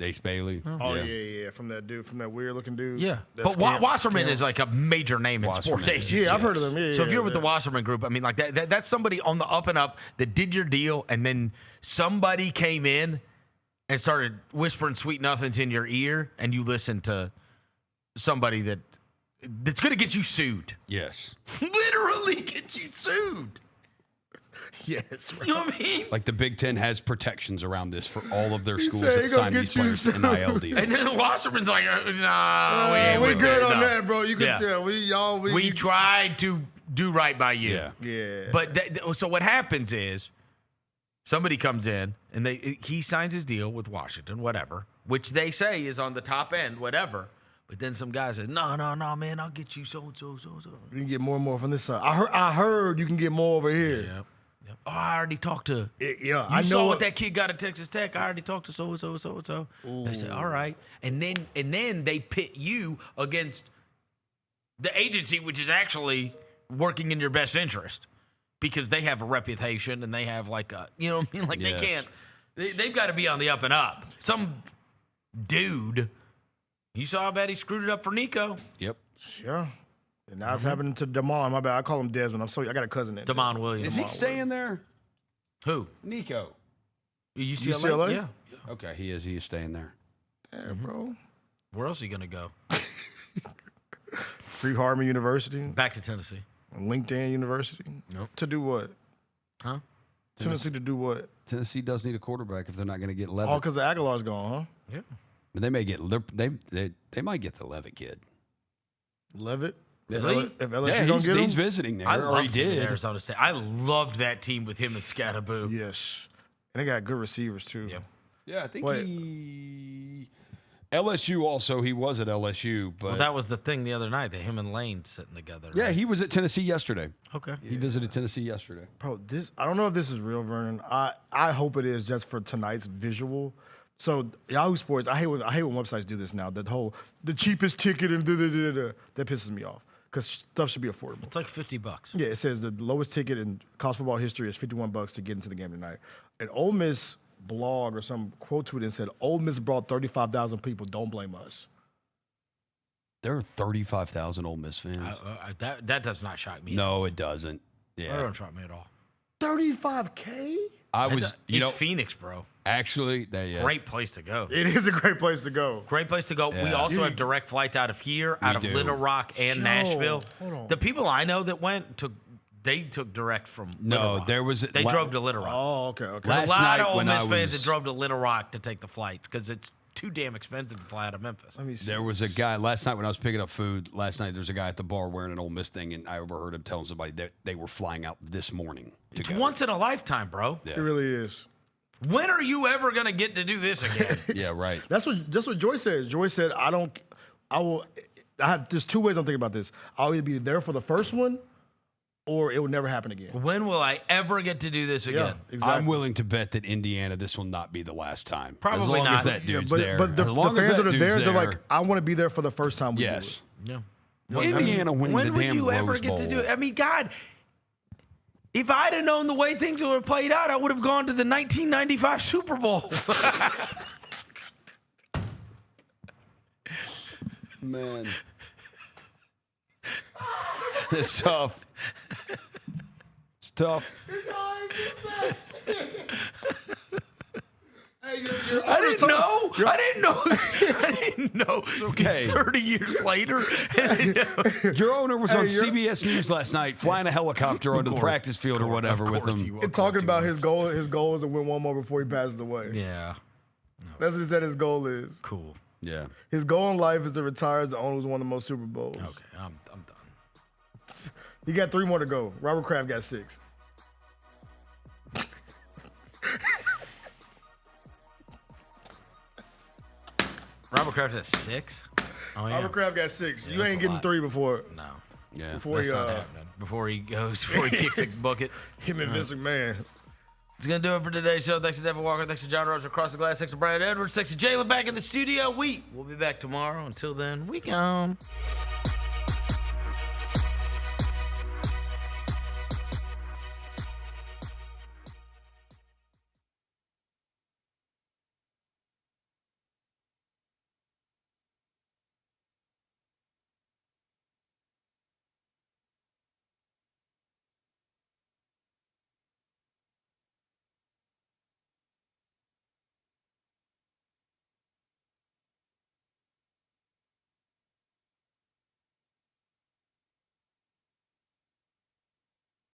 Ace Bailey. Oh, yeah. From that weird looking dude. Yeah. That But Wasserman scam. is like a major name in sports agency. Yeah, I've heard of them. Yeah, so if you're with the Wasserman Group, I mean, like that's somebody on the up and up that did your deal, and then somebody came in and started whispering sweet nothings in your ear, and you listened to somebody that's going to get you sued. Yes. Literally get you sued. Yes, you know what I mean? Like the Big Ten has protections around this for all of their schools said that he sign gonna these get you players to sued. NIL deals. And then Wasserman's like, nah, we good on no. that, bro. You can tell. We tried to do right by you. Yeah. But so what happens is somebody comes in and he signs his deal with Washington, whatever, which they say is on the top end, whatever. But then some guy says, no, man, I'll get you so. You can get more and more from this side. I heard you can get more over here. Yep. Oh, I already talked to. I saw know what that kid got at Texas Tech. I already talked to so. They said, all right, and then they pit you against the agency, which is actually working in your best interest because they have a reputation and they have like a, you know what I mean? Like they can't. They've got to be on the up and up. Some dude. You saw how bad he screwed it up for Nico. Yep. Sure. And now it's happening to Damon. My bad. I call him Desmond. I got a cousin named Damon Williams. Is he staying there? Who? Nico. UCLA? Yeah. Okay, he is. He is staying there. Yeah, bro. Where else are you going to go? Free Harmon University. Back to Tennessee. LinkedIn University. Nope. To do what? Huh? Tennessee to do what? Tennessee does need a quarterback if they're not going to get Levitt. Oh, because Aguilar's gone, huh? Yeah. But they may get they might get the Levitt kid. Levitt? Really? If LSU don't get him? He's visiting there. I or he loved him in did. Arizona State. I loved that team with him and Scatterboo. Yes. And they got good receivers, too. Yeah. Yeah, I think LSU also, he was at LSU. But Well, that was the thing the other night, that him and Lane sitting together. yeah, right? he was at Tennessee yesterday. Okay. He visited Tennessee yesterday. Bro, I don't know if this is real, Vernon. I hope it is just for tonight's visual. So Yahoo Sports, I hate when websites do this now. The cheapest ticket and that pisses me off because stuff should be affordable. It's like $50. Yeah, it says the lowest ticket in college football history is $51 to get into the game tonight. An Ole Miss blog or some quote tweet and said, Ole Miss brought 35,000 people. Don't blame us. There are 35,000 Ole Miss fans. That does not shock me. No, it doesn't. Yeah, That don't shock me at all. 35K? It's Phoenix, bro. Actually, great place to go. It is a great place to go. Great place to go. Yeah. We also have direct flights out of here, out of Little Rock and Nashville. Hold on. The people I know that went took direct from Little Rock. there was they drove to Little Rock. Oh, okay. There's Last a lot night of Ole when Miss I fans was- that drove to Little Rock to take the flights because it's too damn expensive to fly out of Memphis. There was a guy last night when I was picking up food. Last night there was a guy at the bar wearing an Ole Miss thing, and I overheard him telling somebody that they were flying out this morning. It's once in a lifetime, bro. Yeah. It really is. When are you ever gonna get to do this again? Yeah, right. That's what Joyce said. Joyce said, there's two ways I'm thinking about this. I'll either be there for the first one or it will never happen again. When will I ever get to do this again? Exactly. I'm willing to bet that Indiana, this will not be the last time. Probably as long not. as that dude's but there. but the As long as fans that that are dude's there, they're like, I want to be there for the first time we yes. do it. Yeah. Indiana winning when the would damn you ever Rose get to Bowl. do it? I mean, God, if I'd have known the way things would have played out, I would have gone to the 1995 Super Bowl. Man. It's tough. It's tough. I didn't know. Okay. 30 years later. Your owner was on CBS News last night flying a helicopter onto the practice field or whatever with him. And talking about his goal is to win one more before he passes away. Yeah. That's what he said his goal is. Cool. Yeah. His goal in life is to retire as the owner who's won the most Super Bowls. Okay, I'm done. He got 3 more to go. Robert Kraft got 6. Robert Kraft has 6? Oh, yeah. Robert Kraft got 6. Yeah, You ain't that's a getting lot. 3 before. No. Yeah. Before That's he not happening. Before he kicks the bucket. him and Vince McMahon. It's going to do it for today's show. Thanks to Devin Walker. Thanks to John Rose across the glass. Thanks to Brian Edwards. Thanks to Jaylon back in the studio. We'll be back tomorrow. Until then, we gone.